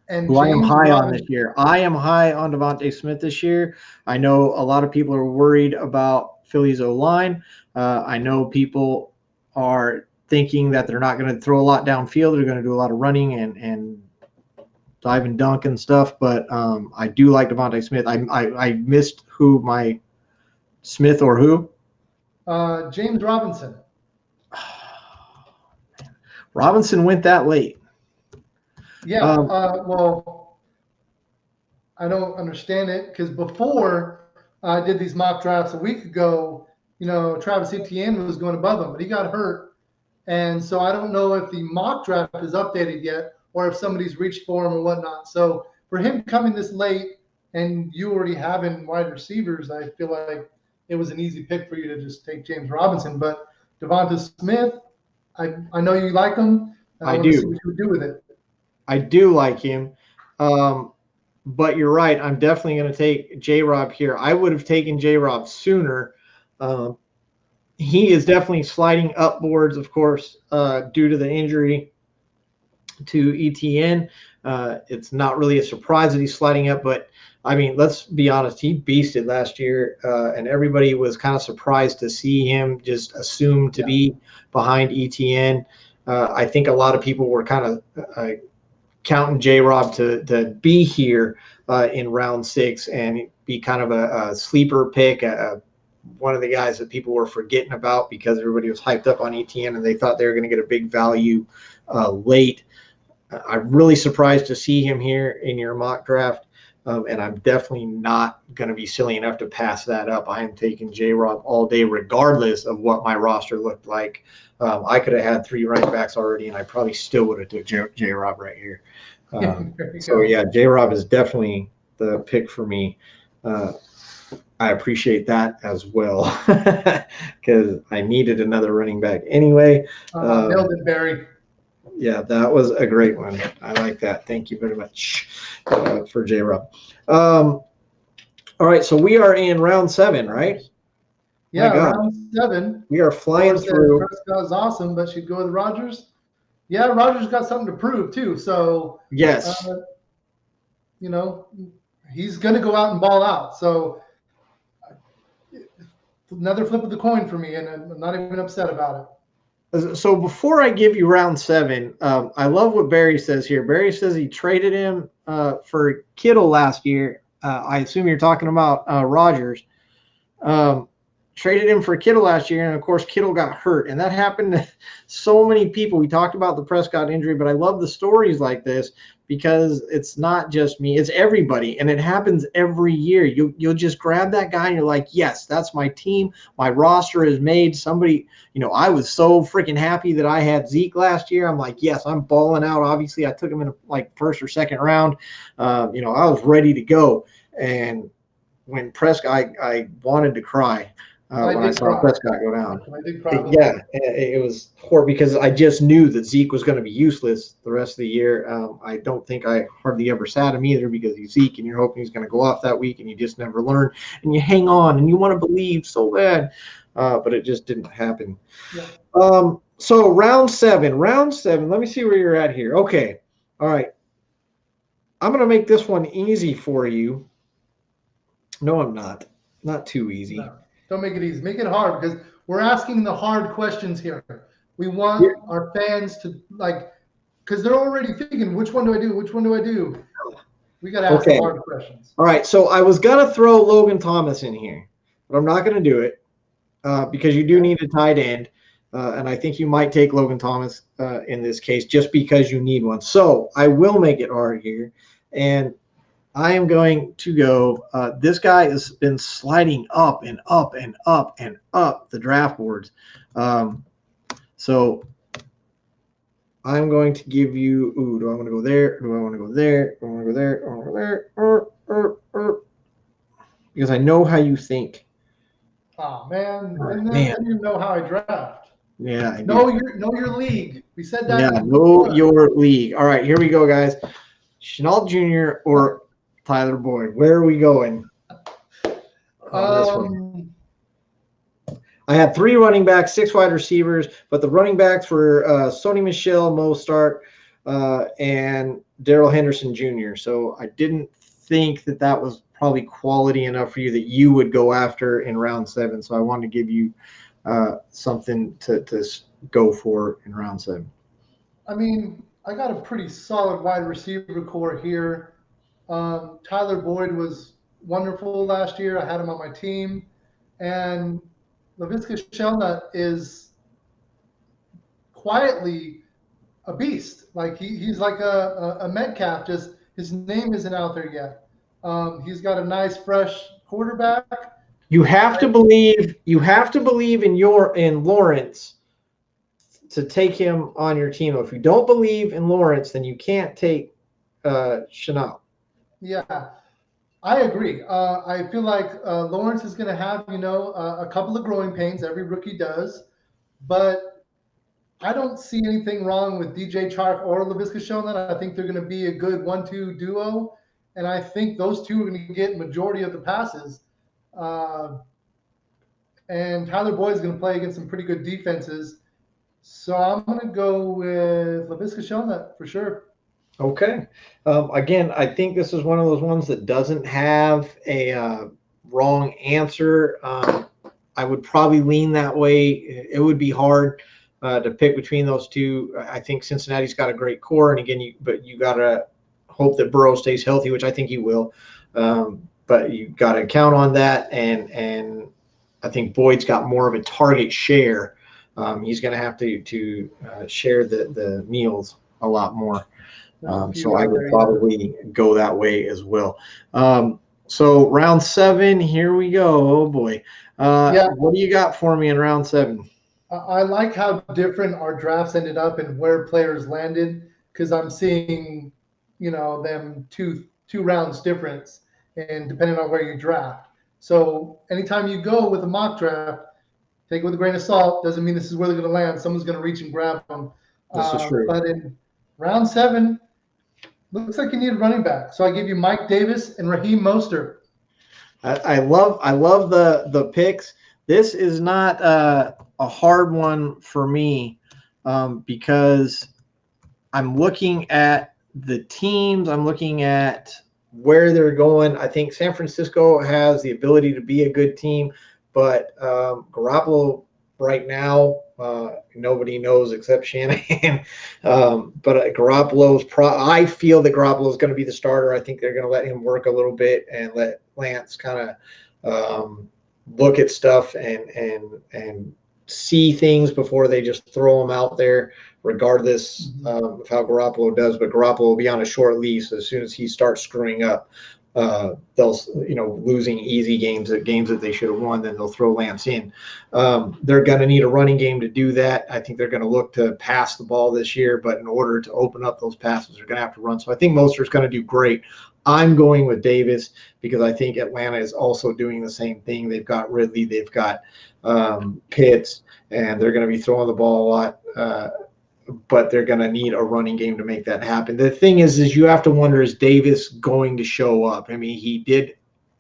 And who I am James high on Robinson. this year. I am high on Devonta Smith this year. I know a lot of people are worried about Philly's O-line. I know people are thinking that they're not going to throw a lot downfield. They're going to do a lot of running and dive and dunk and stuff. But I do like Devonta Smith. I missed who my Smith or who? James Robinson. Robinson went that late. Yeah. Well, I don't understand it because before I did these mock drafts a week ago, Travis Etienne was going above him, but he got hurt. And so I don't know if the mock draft is updated yet or if somebody's reached for him or whatnot. So for him coming this late and you already having wide receivers, I feel like it was an easy pick for you to just take James Robinson. But Devonta Smith, I know you like him. I do. See what you would do with it. I do like him. But you're right. I'm definitely going to take J-Rob here. I would have taken J-Rob sooner. He is definitely sliding upwards, of course, due to the injury to ETN. It's not really a surprise that he's sliding up, but I mean, let's be honest. He beasted last year, and everybody was kind of surprised to see him just assumed to be behind ETN. I think a lot of people were kind of counting J-Rob to be here in round 6 and be kind of a sleeper pick, one of the guys that people were forgetting about because everybody was hyped up on ETN and they thought they were going to get a big value late. I'm really surprised to see him here in your mock draft, and I'm definitely not going to be silly enough to pass that up. I am taking J-Rob all day regardless of what my roster looked like. I could have had 3 running backs already, and I probably still would have took J-Rob right here. So, yeah, J-Rob is definitely the pick for me. I appreciate that as well because I needed another running back anyway. Nailed it, Barry. Yeah, that was a great one. I like that. Thank you very much for J-Rob. All right, so we are in round 7, right? Yeah, round 7. We are flying through. Prescott's awesome, but she'd go with Rodgers. Yeah, Rodgers got something to prove too. So yes, he's going to go out and ball out. So another flip of the coin for me, and I'm not even upset about it. So before I give you round 7, I love what Barry says here. Barry says he traded him for Kittle last year. I assume you're talking about Rodgers. Traded him for Kittle last year, and of course Kittle got hurt, and that happened to so many people. We talked about the Prescott injury, but I love the stories like this because it's not just me, it's everybody, and it happens every year. You'll just grab that guy and you're like, yes, that's my team. My roster is made. Somebody, I was so freaking happy that I had Zeke last year. I'm like, yes, I'm balling out. Obviously, I took him in like first or second round. I was ready to go, and when Prescott, I wanted to cry. when I did saw cry. Prescott go down. I did cry. Yeah, it was horrible because I just knew that Zeke was going to be useless the rest of the year. I don't think I hardly ever sat him either because he's Zeke and you're hoping he's going to go off that week and you just never learn and you hang on and you want to believe so bad, but it just didn't happen. Yeah. So round seven, let me see where you're at here. Okay. All right. I'm going to make this one easy for you. No, I'm not. Not too easy. No, don't make it easy. Make it hard because we're asking the hard questions here. We want Yeah. our fans to because they're already thinking, which one do I do? Which one do I do? We got to ask the hard questions. All right. So I was going to throw Logan Thomas in here, but I'm not going to do it because you do need a tight end. And I think you might take Logan Thomas in this case just because you need one. So I will make it hard here. And I am going to go. This guy has been sliding up and up and up and up the draft boards. So I'm going to give you. Ooh, do I want to go there? Do I want to go there? Do I want to go there? Do I want to go there? Because I know how you think. Oh man, and then you know how I draft. Yeah, I know your league. We said that. Yeah, know your league. All right, here we go, guys. Shenault Jr. or Tyler Boyd. Where are we going on this one? I had 3 running backs, 6 wide receivers, but the running backs were Sony Michel, Mo Start, and Darrell Henderson Jr. So I didn't think that was probably quality enough for you that you would go after in round 7. So I wanted to give you something to go for in round 7. I mean, I got a pretty solid wide receiver core here. Tyler Boyd was wonderful last year. I had him on my team. And Laviska Shenault is quietly a beast. Like he's like a Metcalf, just his name isn't out there yet. He's got a nice, fresh quarterback. You have to believe in Lawrence to take him on your team. If you don't believe in Lawrence, then you can't take Shenault. Yeah, I agree. I feel like Lawrence is going to have, a couple of growing pains. Every rookie does. But I don't see anything wrong with DJ Chark or Laviska Shenault. I think they're going to be a good 1-2 duo. And I think those two are going to get majority of the passes. And Tyler Boyd is going to play against some pretty good defenses. So I'm going to go with Laviska Shenault for sure. Okay. Again, I think this is one of those ones that doesn't have a wrong answer. I would probably lean that way. It would be hard to pick between those two. I think Cincinnati's got a great core, and again, you got to hope that Burrow stays healthy, which I think he will. But you got to count on that, and I think Boyd's got more of a target share. He's going to have to share the meals a lot more. So I would probably go that way as well. So round 7, here we go. Oh boy. What do you got for me in round 7? I like how different our drafts ended up and where players landed, because I'm seeing, them two rounds difference, and depending on where you draft. So anytime you go with a mock draft, take it with a grain of salt. Doesn't mean this is where they're going to land. Someone's going to reach and grab them. This is true. But in round 7, looks like you need a running back. So I give you Mike Davis and Raheem Mostert. I love the picks. This is not a hard one for me because I'm looking at the teams. I'm looking at where they're going. I think San Francisco has the ability to be a good team, but Garoppolo right now, nobody knows except Shanahan. But I feel that Garoppolo is going to be the starter. I think they're going to let him work a little bit and let Lance kind of look at stuff and see things before they just throw him out there, regardless of how Garoppolo does. But Garoppolo will be on a short leash as soon as he starts screwing up. they'll, losing easy games that they should have won, then they'll throw Lance in. They're going to need a running game to do that. I think they're going to look to pass the ball this year, but in order to open up those passes, they're going to have to run. So I think Mostert's going to do great. I'm going with Davis because I think Atlanta is also doing the same thing. They've got Ridley, they've got Pitts, and they're going to be throwing the ball a lot. But they're going to need a running game to make that happen. The thing is you have to wonder, is Davis going to show up? I mean, he did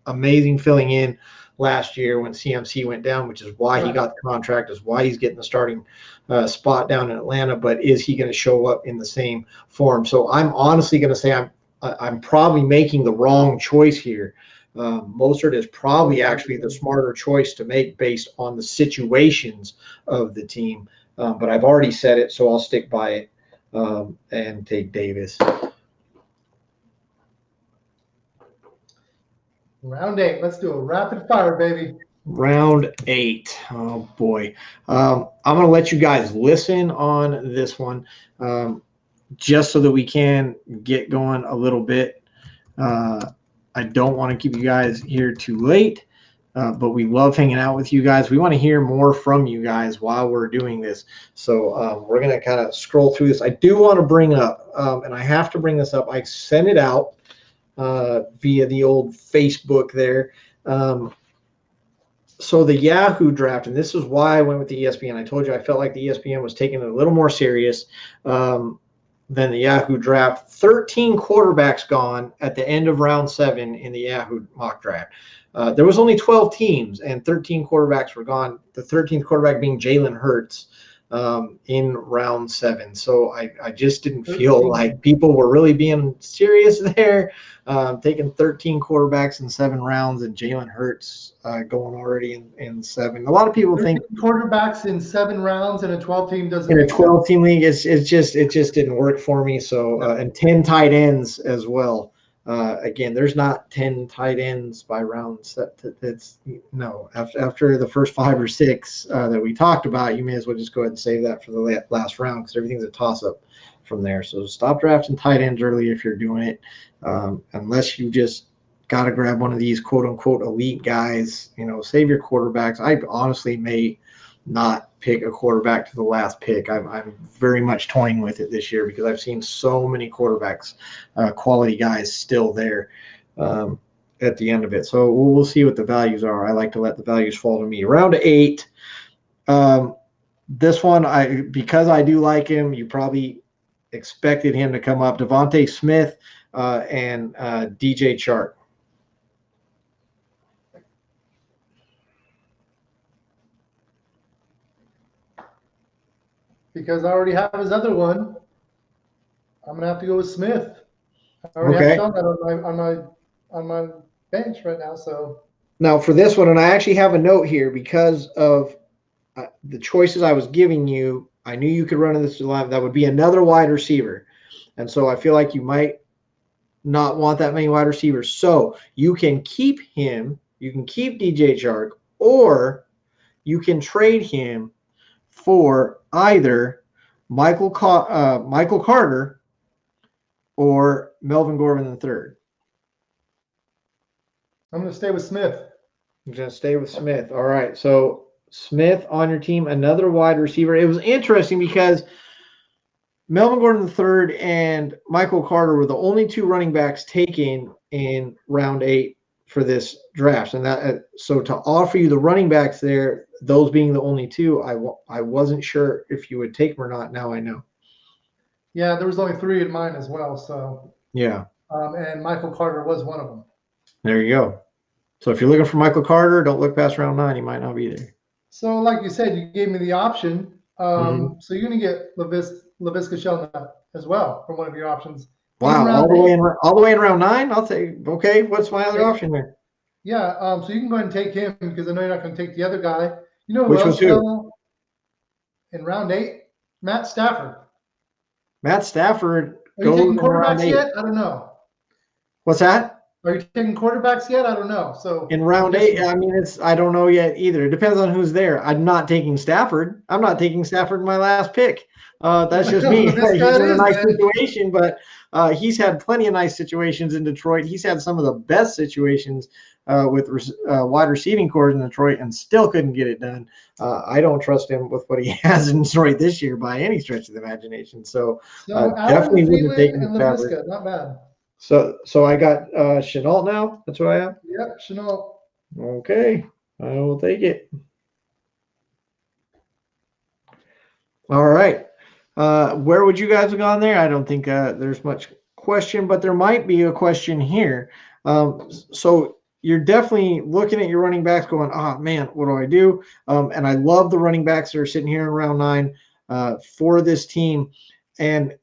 amazing filling in last year when CMC went down, which is why he got the contract, is why he's getting the starting spot down in Atlanta. But is he going to show up in the same form? So I'm honestly going to say I'm probably making the wrong choice here. Mostert is probably actually the smarter choice to make based on the situations of the team. But I've already said it, so I'll stick by it and take Davis. Round 8. Let's do a rapid fire, baby. Round 8. Oh, boy. I'm going to let you guys listen on this one just so that we can get going a little bit. I don't want to keep you guys here too late. But we love hanging out with you guys. We want to hear more from you guys while we're doing this. So we're going to kind of scroll through this. I do want to bring up, and I have to bring this up, I sent it out via the old Facebook there. So the Yahoo draft, and this is why I went with the ESPN. I told you I felt like the ESPN was taking it a little more serious than the Yahoo draft. 13 quarterbacks gone at the end of round 7 in the Yahoo mock draft. There was only 12 teams and 13 quarterbacks were gone. The 13th quarterback being Jalen Hurts in round 7. So I just didn't feel like people were really being serious there, taking 13 quarterbacks in 7 rounds and Jalen Hurts going already in 7. A lot of people think quarterbacks in 7 rounds in a 12-team doesn't. In a 12-team league, it just didn't work for me. So and 10 tight ends as well. Again, there's not 10 tight ends by rounds. That's no. After the first 5 or 6 that we talked about, you may as well just go ahead and save that for the last round because everything's a toss-up from there. So stop drafting tight ends early if you're doing it, unless you just got to grab one of these quote-unquote elite guys. Save your quarterbacks. I honestly may not pick a quarterback to the last pick. I'm very much toying with it this year because I've seen so many quarterbacks, quality guys still there at the end of it. So we'll see what the values are. I like to let the values fall to me. Round 8. This one, because I do like him, you probably expected him to come up. Devontae Smith and DJ Chark. Because I already have his other one, I'm gonna have to go with Smith. I already have Sean that on my bench right now. So now for this one, and I actually have a note here because of the choices I was giving you. I knew you could run in this line. That would be another wide receiver, and so I feel like you might not want that many wide receivers. So you can keep him. You can keep DJ Chark, or you can trade him for either Michael Carter or Melvin Gordon III. I'm going to stay with Smith. You're going to stay with Smith. All right. So Smith on your team, another wide receiver. It was interesting because Melvin Gordon III and Michael Carter were the only 2 running backs taken in round 8 for this draft. And that so to offer you the running backs there, those being the only 2, I wasn't sure if you would take them or not. Now I know. Yeah, there was only 3 in mine as well. So yeah. And Michael Carter was one of them. There you go. So if you're looking for Michael Carter, don't look past round 9. He might not be there. So like you said, you gave me the option. So you're going to get Laviska Sheldon as well from one of your options. Wow, all the way in round 9? I'll take. Okay, what's my other option there? Yeah, so you can go ahead and take him because I know you're not going to take the other guy. Which was who? In round 8, Matt Stafford. Matt Stafford. Are you taking quarterbacks yet? I don't know. What's that? Are you taking quarterbacks yet? I don't know. So In round 8, I mean, I don't know yet either. It depends on who's there. I'm not taking Stafford. I'm not taking Stafford in my last pick. That's just me. This He's guy in a is, nice man. situation, but he's had plenty of nice situations in Detroit. He's had some of the best situations with wide receiving cores in Detroit and still couldn't get it done. I don't trust him with what he has in Detroit this year by any stretch of the imagination. So So definitely Allen, wouldn't have Thielen, taken and Stafford. LaVisca, not bad. So I got Chenault now. That's what I have. Yep, Chenault. Okay, I will take it. All right. Where would you guys have gone there? I don't think there's much question, but there might be a question here. So you're definitely looking at your running backs going, oh, man, what do I do? And I love the running backs that are sitting here in round 9 for this team. And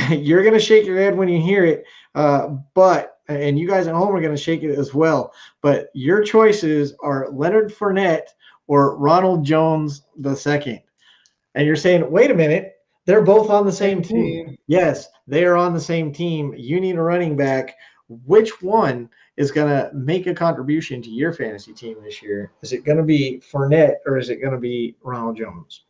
you're going to shake your head when you hear it, and you guys at home are going to shake it as well. But your choices are Leonard Fournette or Ronald Jones II. And you're saying, wait a minute, they're both on the same team. Yes, they are on the same team. You need a running back. Which one is going to make a contribution to your fantasy team this year? Is it going to be Fournette or is it going to be Ronald Jones?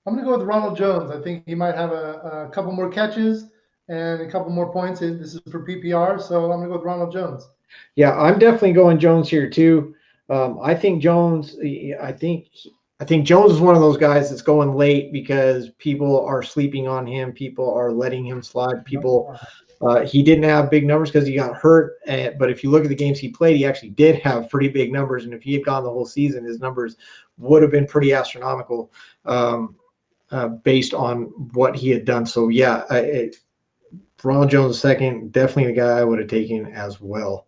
I'm going to go with Ronald Jones. I think he might have a couple more catches and a couple more points. This is for PPR, so I'm going to go with Ronald Jones. Yeah, I'm definitely going Jones here too. I think Jones. I think Jones is one of those guys that's going late because people are sleeping on him. People are letting him slide. He didn't have big numbers because he got hurt. But if you look at the games he played, he actually did have pretty big numbers. And if he had gone the whole season, his numbers would have been pretty astronomical based on what he had done. So, yeah, Ronald Jones II, definitely the guy I would have taken as well.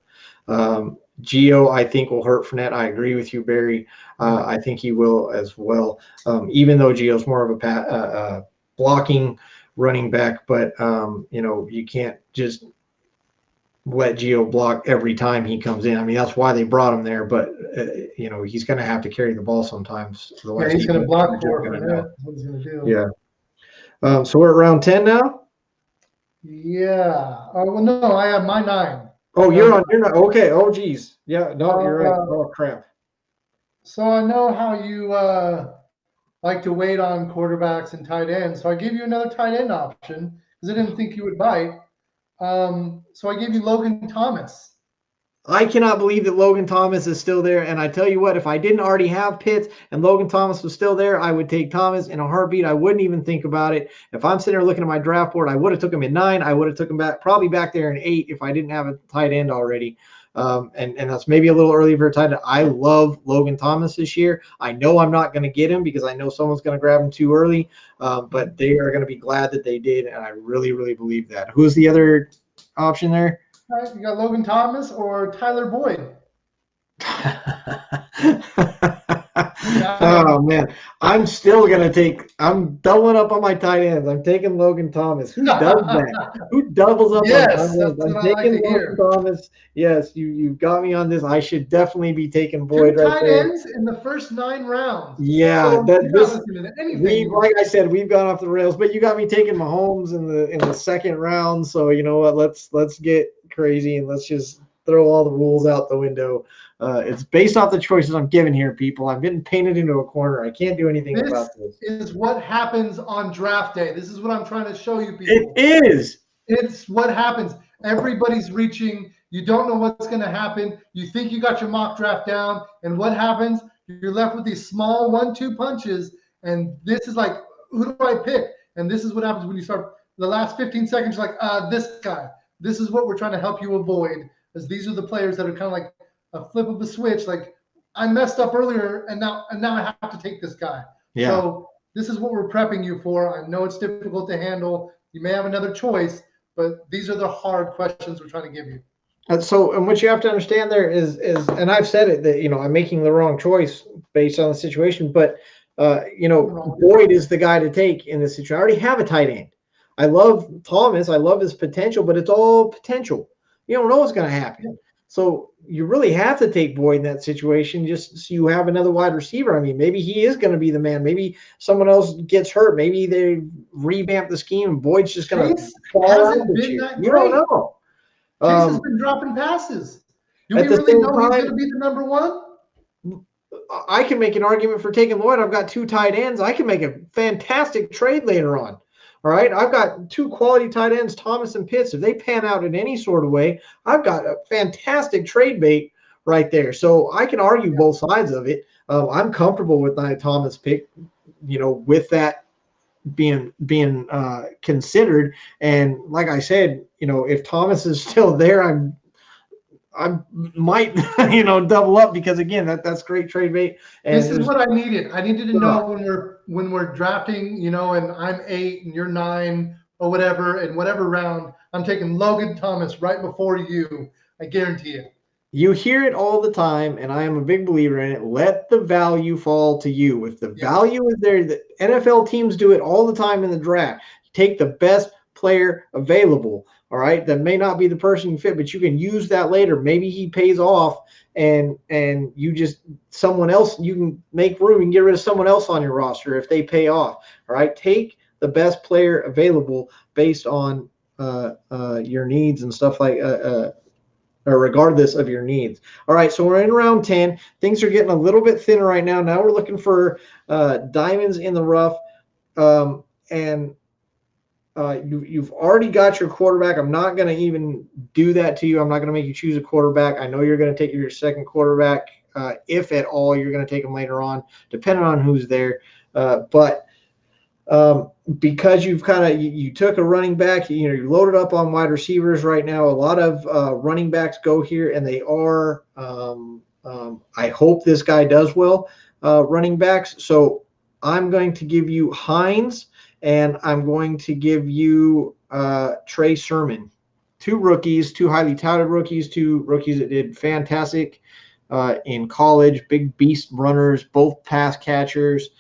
Gio, I think, will hurt Fournette. I agree with you, Barry. I think he will as well, even though Gio's more of a blocking running back. But, you can't just let Gio block every time he comes in. I mean, that's why they brought him there. But, he's going to have to carry the ball sometimes. Yeah, he's going to block for Fournette. That's what he's going to do. Yeah. So we're at round 10 now? Yeah. Well, no, I have my 9. Oh, you're not. Okay. Oh, geez. Yeah. No, you're right. Oh, crap. So I know how you like to wait on quarterbacks and tight ends. So I gave you another tight end option because I didn't think you would bite. So I gave you Logan Thomas. I cannot believe that Logan Thomas is still there. And I tell you what, if I didn't already have Pitts and Logan Thomas was still there, I would take Thomas in a heartbeat. I wouldn't even think about it. If I'm sitting there looking at my draft board, I would have took him in 9. I would have took him probably back there in 8 if I didn't have a tight end already. And that's maybe a little early for a tight end. I love Logan Thomas this year. I know I'm not going to get him because I know someone's going to grab him too early. But they are going to be glad that they did. And I really, really believe that. Who's the other option there? All right, you got Logan Thomas or Tyler Boyd. Oh man, I'm doubling up on my tight ends. I'm taking Logan Thomas. Who does that? Who doubles up on tight ends? I'm taking Logan Thomas. Yes, you got me on this. I should definitely be taking Boyd right there. 2 tight ends in the first 9 rounds. Yeah, like I said, we've gone off the rails, but you got me taking Mahomes in the second round. So you know what? Let's get crazy and let's just throw all the rules out the window. It's based off the choices I'm giving here, people. I'm getting painted into a corner. I can't do anything about this. This is what happens on draft day. This is what I'm trying to show you people. It is. It's what happens. Everybody's reaching. You don't know what's going to happen. You think you got your mock draft down, and what happens? You're left with these small 1-2 punches, and this is like, who do I pick? And this is what happens when you start the last 15 seconds. You're like, this guy. This is what we're trying to help you avoid, because these are the players that are kind of like a flip of a switch. Like, I messed up earlier, and now I have to take this guy. Yeah. So this is what we're prepping you for. I know it's difficult to handle. You may have another choice, but these are the hard questions we're trying to give you. And what you have to understand there is, and I've said it, that, I'm making the wrong choice based on the situation, but, Boyd is the guy to take in this situation. I already have a tight end. I love Thomas. I love his potential, but it's all potential. You don't know what's going to happen. So you really have to take Boyd in that situation just so you have another wide receiver. I mean, maybe he is going to be the man. Maybe someone else gets hurt. Maybe they revamp the scheme and Boyd's just going to fall out this year. You don't know. Chase has been dropping passes. Do we At the really same know he's going time, to be the number one? I can make an argument for taking Lloyd. I've got 2 tight ends. I can make a fantastic trade later on. All right. I've got 2 quality tight ends, Thomas and Pitts. If they pan out in any sort of way, I've got a fantastic trade bait right there. So I can argue both sides of it. I'm comfortable with my Thomas pick, with that being considered. And like I said, if Thomas is still there, I might, double up, because again, that's great trade bait. And this is what I needed. I needed to know when we're drafting, and I'm 8 and you're 9 or whatever, and whatever round, I'm taking Logan Thomas right before you. I guarantee it. You hear it all the time, and I am a big believer in it. Let the value fall to you. If the value is there, the NFL teams do it all the time in the draft. Take the best player available. All right, that may not be the person you fit, but you can use that later. Maybe he pays off, and you just someone else. You can make room and get rid of someone else on your roster if they pay off. All right, take the best player available based on your needs and stuff like or regardless of your needs. All right, so we're in round 10. Things are getting a little bit thinner right now. Now we're looking for diamonds in the rough, and you've already got your quarterback. I'm not going to even do that to you. I'm not going to make you choose a quarterback. I know you're going to take your second quarterback, if at all. You're going to take them later on, depending on who's there. But because you've you took a running back, you're loaded up on wide receivers right now. A lot of running backs go here, and they are. I hope this guy does well, running backs. So I'm going to give you Hines, and I'm going to give you Trey Sermon. 2 rookies, 2 highly touted rookies, 2 rookies that did fantastic in college. Big beast runners, both pass catchers.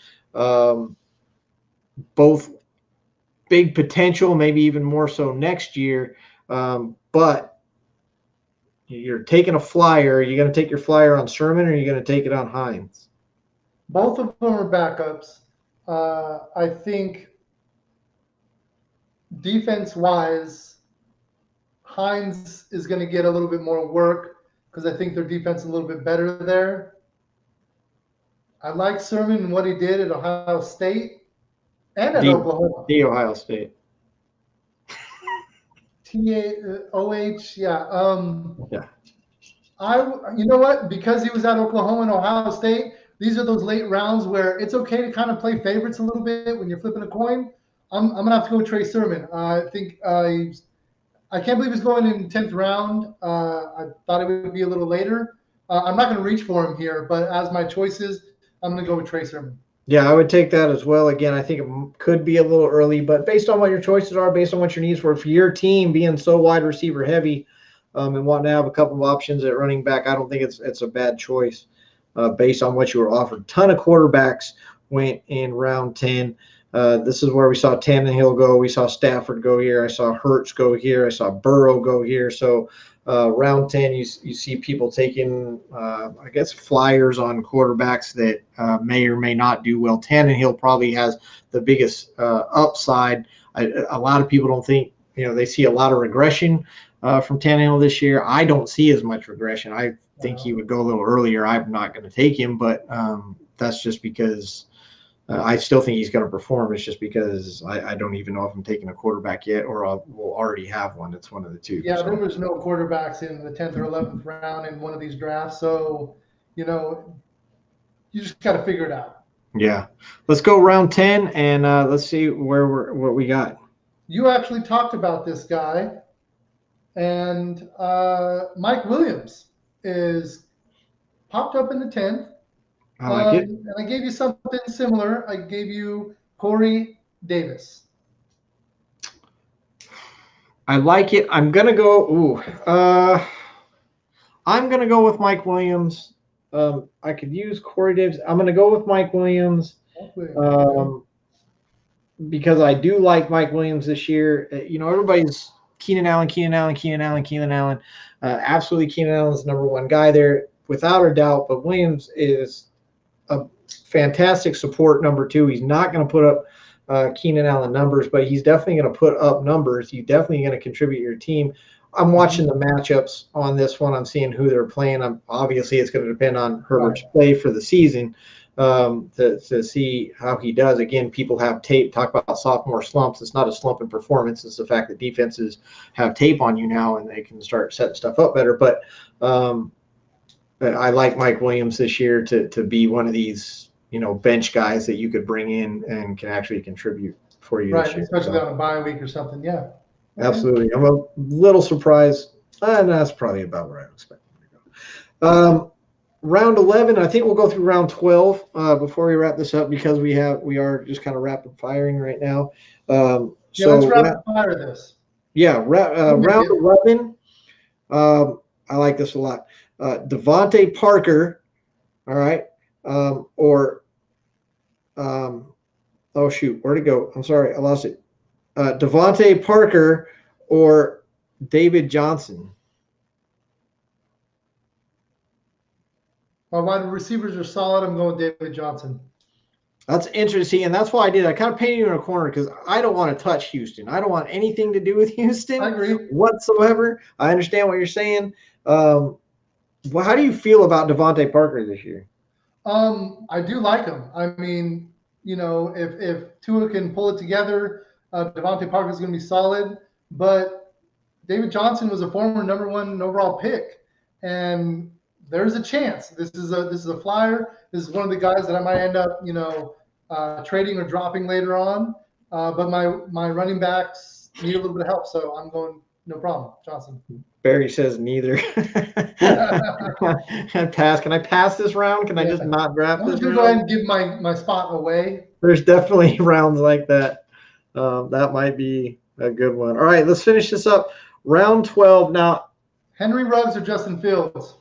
Both big potential, maybe even more so next year. But you're taking a flyer. Are you going to take your flyer on Sermon, or are you going to take it on Hines? Both of them are backups. I think defense-wise, Hines is going to get a little bit more work because I think their defense is a little bit better there. I like Sermon and what he did at Ohio State and at Oklahoma. The Ohio State. TAOH, yeah. Yeah. You know what? Because he was at Oklahoma and Ohio State, these are those late rounds where it's okay to kind of play favorites a little bit when you're flipping a coin. I'm gonna have to go with Trey Sermon. I think I can't believe he's going in the 10th round. I thought it would be a little later. I'm not gonna reach for him here, but as my choices, I'm gonna go with Trey Sermon. Yeah, I would take that as well. Again, I think it could be a little early, but based on what your choices are, based on what your needs were, for your team being so wide receiver heavy, and wanting to have a couple of options at running back, I don't think it's a bad choice based on what you were offered. Ton of quarterbacks went in round 10. This is where we saw Tannehill go. We saw Stafford go here. I saw Hurts go here. I saw Burrow go here. So round 10, you see people taking, I guess, flyers on quarterbacks that may or may not do well. Tannehill probably has the biggest upside. A lot of people don't think, they see a lot of regression from Tannehill this year. I don't see as much regression. I think he would go a little earlier. I'm not going to take him, but that's just because I still think he's going to perform. It's just because I don't even know if I'm taking a quarterback yet, or we'll already have one. It's one of the two. Yeah, so. There was no quarterbacks in the 10th or 11th round in one of these drafts. So, you just got to figure it out. Yeah. Let's go round 10, and let's see what we got. You actually talked about this guy, and Mike Williams is popped up in the 10th. I like it. And I gave you something similar. I gave you Corey Davis. I like it. I'm gonna go. I'm gonna go with Mike Williams. I could use Corey Davis. I'm gonna go with Mike Williams because I do like Mike Williams this year. Everybody's Keenan Allen. Absolutely, Keenan Allen's the number one guy there, without a doubt. But Williams is a fantastic support number 2. He's not going to put up Keenan Allen numbers, but he's definitely going to put up numbers. He's definitely going to contribute to your team. I'm watching the matchups on this one. I'm seeing who they're playing. Obviously it's going to depend on Herbert's play for the season to see how he does. Again, people have tape, talk about sophomore slumps. It's not a slump in performance. It's the fact that defenses have tape on you now and they can start setting stuff up better. But I like Mike Williams this year to be one of these, bench guys that you could bring in and can actually contribute for you this year. Especially on a bye week or something. Yeah. Absolutely. I'm a little surprised. And that's probably about where I expect him to go. Round 11, I think we'll go through round 12 before we wrap this up because we are just kind of rapid firing right now. Let's rapid fire this. Yeah, round 11. I like this a lot. Devontae Parker, all right, oh shoot, where'd it go? I'm sorry, I lost it. Devontae Parker or David Johnson. My wide receivers are solid. I'm going with David Johnson. That's interesting, and that's why I did. I kind of painted you in a corner because I don't want to touch Houston. I don't want anything to do with Houston. I agree. Whatsoever. I understand what you're saying. Well, how do you feel about Devontae Parker this year? I do like him. I mean, if Tua can pull it together, Devontae Parker is going to be solid. But David Johnson was a former number 1 overall pick, and there's a chance. This is a flyer. This is one of the guys that I might end up, trading or dropping later on. But my running backs need a little bit of help, so I'm going no problem, Johnson. Barry says neither. Pass. Can I pass this round? Can I just not draft this round? I'm going to go ahead and give my spot away. There's definitely rounds like that. That might be a good one. All right, let's finish this up. Round 12 now. Henry Ruggs or Justin Fields?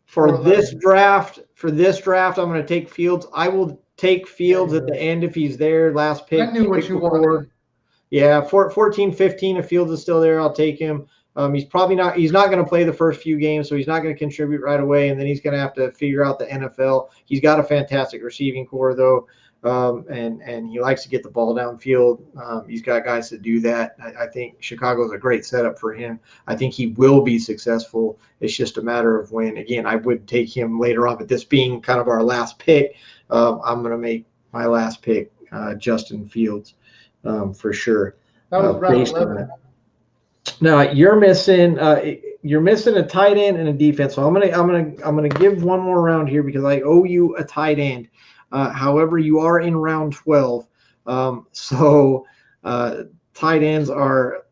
For this draft, I'm going to take Fields. I will take Fields at the end if he's there. Last pick. I knew what you wanted. Yeah, 14, 15. If Fields is still there, I'll take him. He's not going to play the first few games, so he's not going to contribute right away, and then he's going to have to figure out the NFL. He's got a fantastic receiving core, though, and he likes to get the ball downfield. He's got guys to do that. I think Chicago is a great setup for him. I think he will be successful. It's just a matter of when. Again, I would take him later on, but this being kind of our last pick, I'm going to make my last pick Justin Fields for sure. That was round 11. Now you're missing a tight end and a defense. So I'm gonna give one more round here because I owe you a tight end. However, you are in round 12, so tight ends are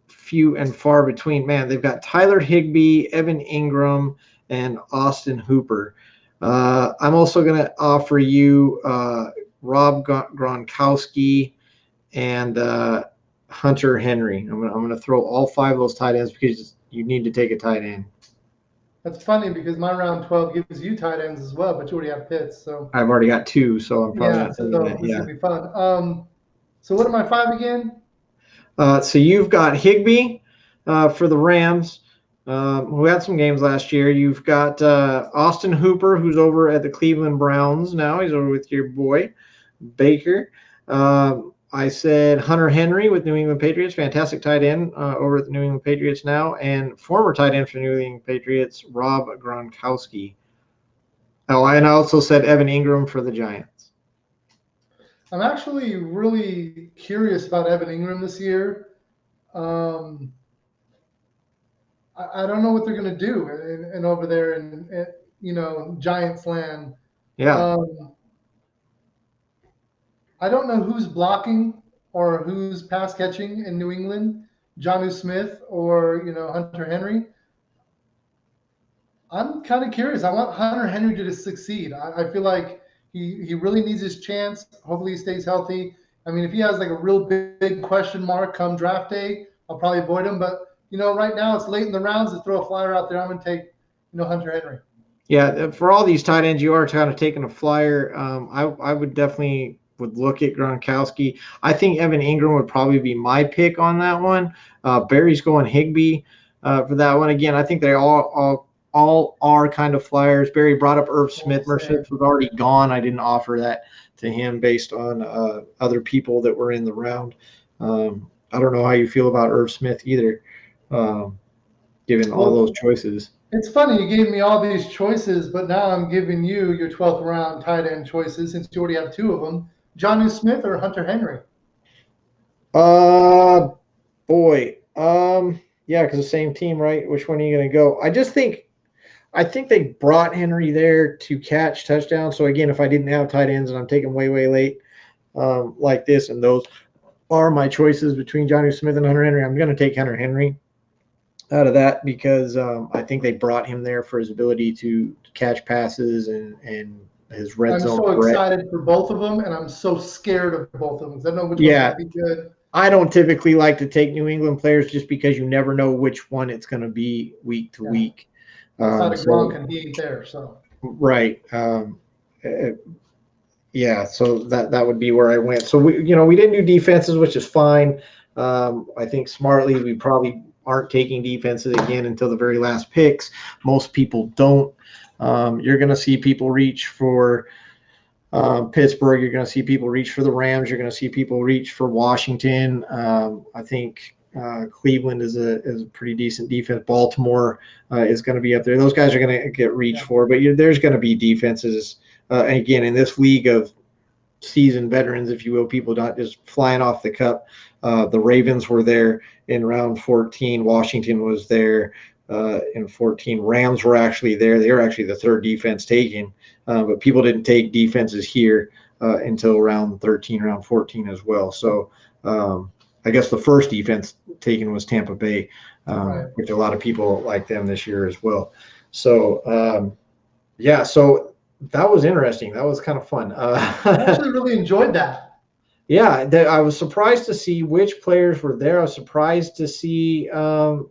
few and far between. Man, they've got Tyler Higbee, Evan Ingram, and Austin Hooper. I'm also gonna offer you Rob Gronkowski and Hunter Henry. I'm gonna throw all 5 of those tight ends because you need to take a tight end. That's funny because my round 12 gives you tight ends as well, but you already have Pitts. So I've already got 2, so I'm probably not taking that. This will be fun. So what are my 5 again? So you've got Higbee for the Rams, who had some games last year. You've got Austin Hooper, who's over at the Cleveland Browns now. He's over with your boy Baker. I said Hunter Henry with New England Patriots, fantastic tight end over at the New England Patriots now, and former tight end for New England Patriots, Rob Gronkowski. Oh, and I also said Evan Ingram for the Giants. I'm actually really curious about Evan Ingram this year. I don't know what they're going to do and over there in Giants land. Yeah. I don't know who's blocking or who's pass catching in New England, Jonnu Smith or Hunter Henry. I'm kind of curious. I want Hunter Henry to succeed. I feel like he really needs his chance. Hopefully he stays healthy. I mean, if he has like a real big question mark come draft day, I'll probably avoid him. But right now it's late in the rounds to throw a flyer out there. I'm going to take Hunter Henry. Yeah, for all these tight ends, you are kind of taking a flyer. I would definitely look at Gronkowski. I think Evan Ingram would probably be my pick on that one. Barry's going Higbee for that one. Again, I think they all all are kind of flyers. Barry brought up Irv Smith. Same. Irv Smith was already gone. I didn't offer that to him based on other people that were in the round. I don't know how you feel about Irv Smith either, given all those choices. It's funny, you gave me all these choices, but now I'm giving you your 12th round tight end choices since you already have two of them. Jonnu Smith or Hunter Henry? Boy. Yeah, because the same team, right? Which one are you going to go? I think they brought Henry there to catch touchdowns. So again, if I didn't have tight ends and I'm taking way, way late, like this, and those are my choices between Jonnu Smith and Hunter Henry, I'm going to take Hunter Henry out of that because I think they brought him there for his ability to catch passes and his red zone. I'm so excited for both of them, and I'm so scared of both of them. I know which one's going to be good. I don't typically like to take New England players just because you never know which one it's going to be week to week. Outside of Gronk and he ain't there, so. Right. Yeah, so that would be where I went. So we didn't do defenses, which is fine. I think smartly we probably aren't taking defenses again until the very last picks. Most people don't. You're going to see people reach for Pittsburgh. You're going to see people reach for the Rams. You're going to see people reach for Washington. I think Cleveland is a pretty decent defense. Baltimore is going to be up there. Those guys are going to get reached for, but there's going to be defenses. Again, in this league of seasoned veterans, if you will, people not just flying off the cup. The Ravens were there in round 14. Washington was there in 14. Rams were actually there. They were actually the third defense taken, but people didn't take defenses here until round 13, round 14 as well. So I guess the first defense taken was Tampa Bay, which a lot of people like them this year as well. So, so that was interesting. That was kind of fun. I actually really enjoyed that. Yeah, I was surprised to see which players were there. I was surprised to see how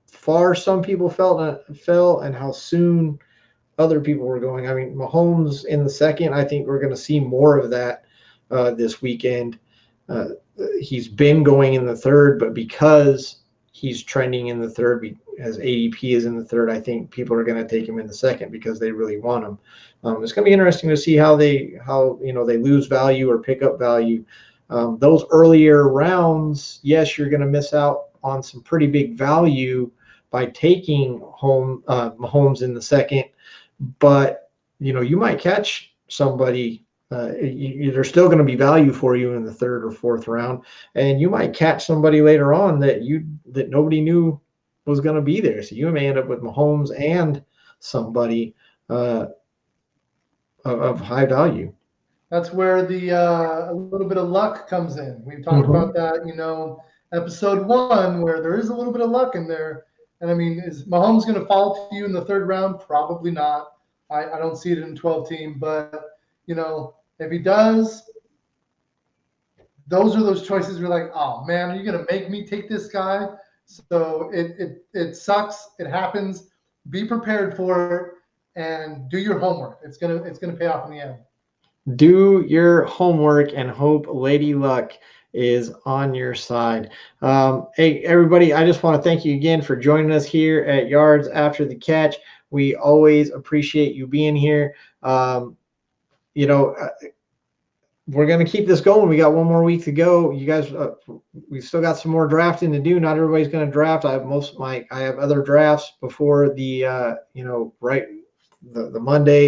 far some people fell and how soon other people were going. I mean, Mahomes in the second, I think we're going to see more of that this weekend. He's been going in the third, but because he's trending in the third, as ADP is in the third, I think people are going to take him in the second because they really want him. It's going to be interesting to see how they lose value or pick up value. Those earlier rounds, yes, you're going to miss out on some pretty big value by taking Mahomes in the second, but you might catch somebody. There's still going to be value for you in the third or fourth round, and you might catch somebody later on that nobody knew was going to be there. So you may end up with Mahomes and somebody of high value. That's where a little bit of luck comes in. We've talked about that, episode 1, where there is a little bit of luck in there. And I mean, is Mahomes going to fall to you in the third round? Probably not. I don't see it in 12 team, but if he does, those are those choices you're like, oh man, are you going to make me take this guy? So it sucks. It happens. Be prepared for it and do your homework. It's gonna pay off in the end. Do your homework and hope Lady Luck is on your side. Hey, everybody, I just want to thank you again for joining us here at Yards After the Catch. We always appreciate you being here. We're going to keep this going. We got one more week to go. You guys, we've still got some more drafting to do. Not everybody's going to draft. I have other drafts before the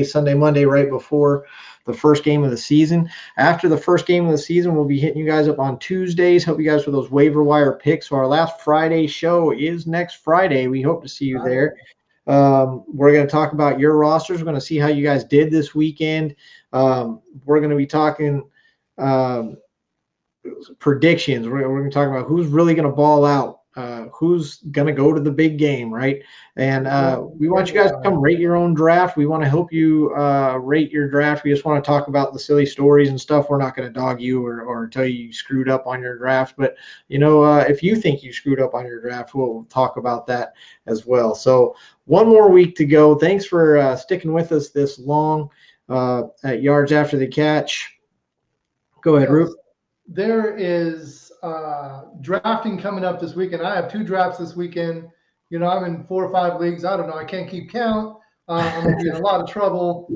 Sunday, Monday, right before the first game of the season. After the first game of the season, we'll be hitting you guys up on Tuesdays, help you guys with those waiver wire picks. So our last Friday show is next Friday. We hope to see you there. We're going to talk about your rosters. We're going to see how you guys did this weekend. We're going to be talking predictions. We're going to talk about who's really going to ball out, who's going to go to the big game, right? And we want you guys to come rate your own draft. We want to help you rate your draft. We just want to talk about the silly stories and stuff. We're not going to dog you or tell you screwed up on your draft. But, if you think you screwed up on your draft, we'll talk about that as well. So one more week to go. Thanks for sticking with us this long at Yards After the Catch. Go ahead, Ruth. There is drafting coming up this weekend. I have 2 drafts this weekend, I'm in 4 or 5 leagues. I don't know. I can't keep count. I'm going to be in a lot of trouble.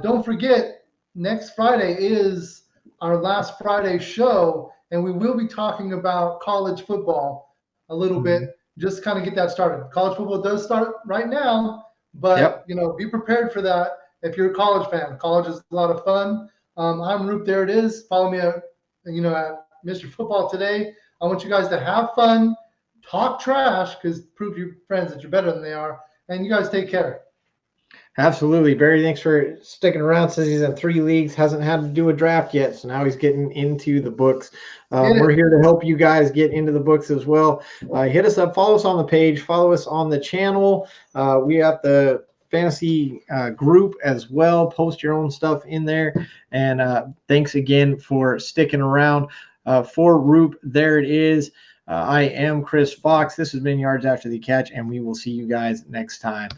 Don't forget, next Friday is our last Friday show, and we will be talking about college football a little bit, just kind of get that started. College football does start right now, but Yep. be prepared for that if you're a college fan. College is a lot of fun. I'm Roop. There it is. Follow me at Mr. Football Today. I want you guys to have fun, talk trash, because prove to your friends that you're better than they are, and you guys take care. Absolutely. Barry, thanks for sticking around. Says he's in 3 leagues, hasn't had to do a draft yet, so now he's getting into the books. We're here to help you guys get into the books as well. Hit us up, follow us on the page, follow us on the channel. We got the fantasy group as well. Post your own stuff in there. And thanks again for sticking around. For Roop, there it is. I am Chris Fox. This has been Yards After the Catch, and we will see you guys next time.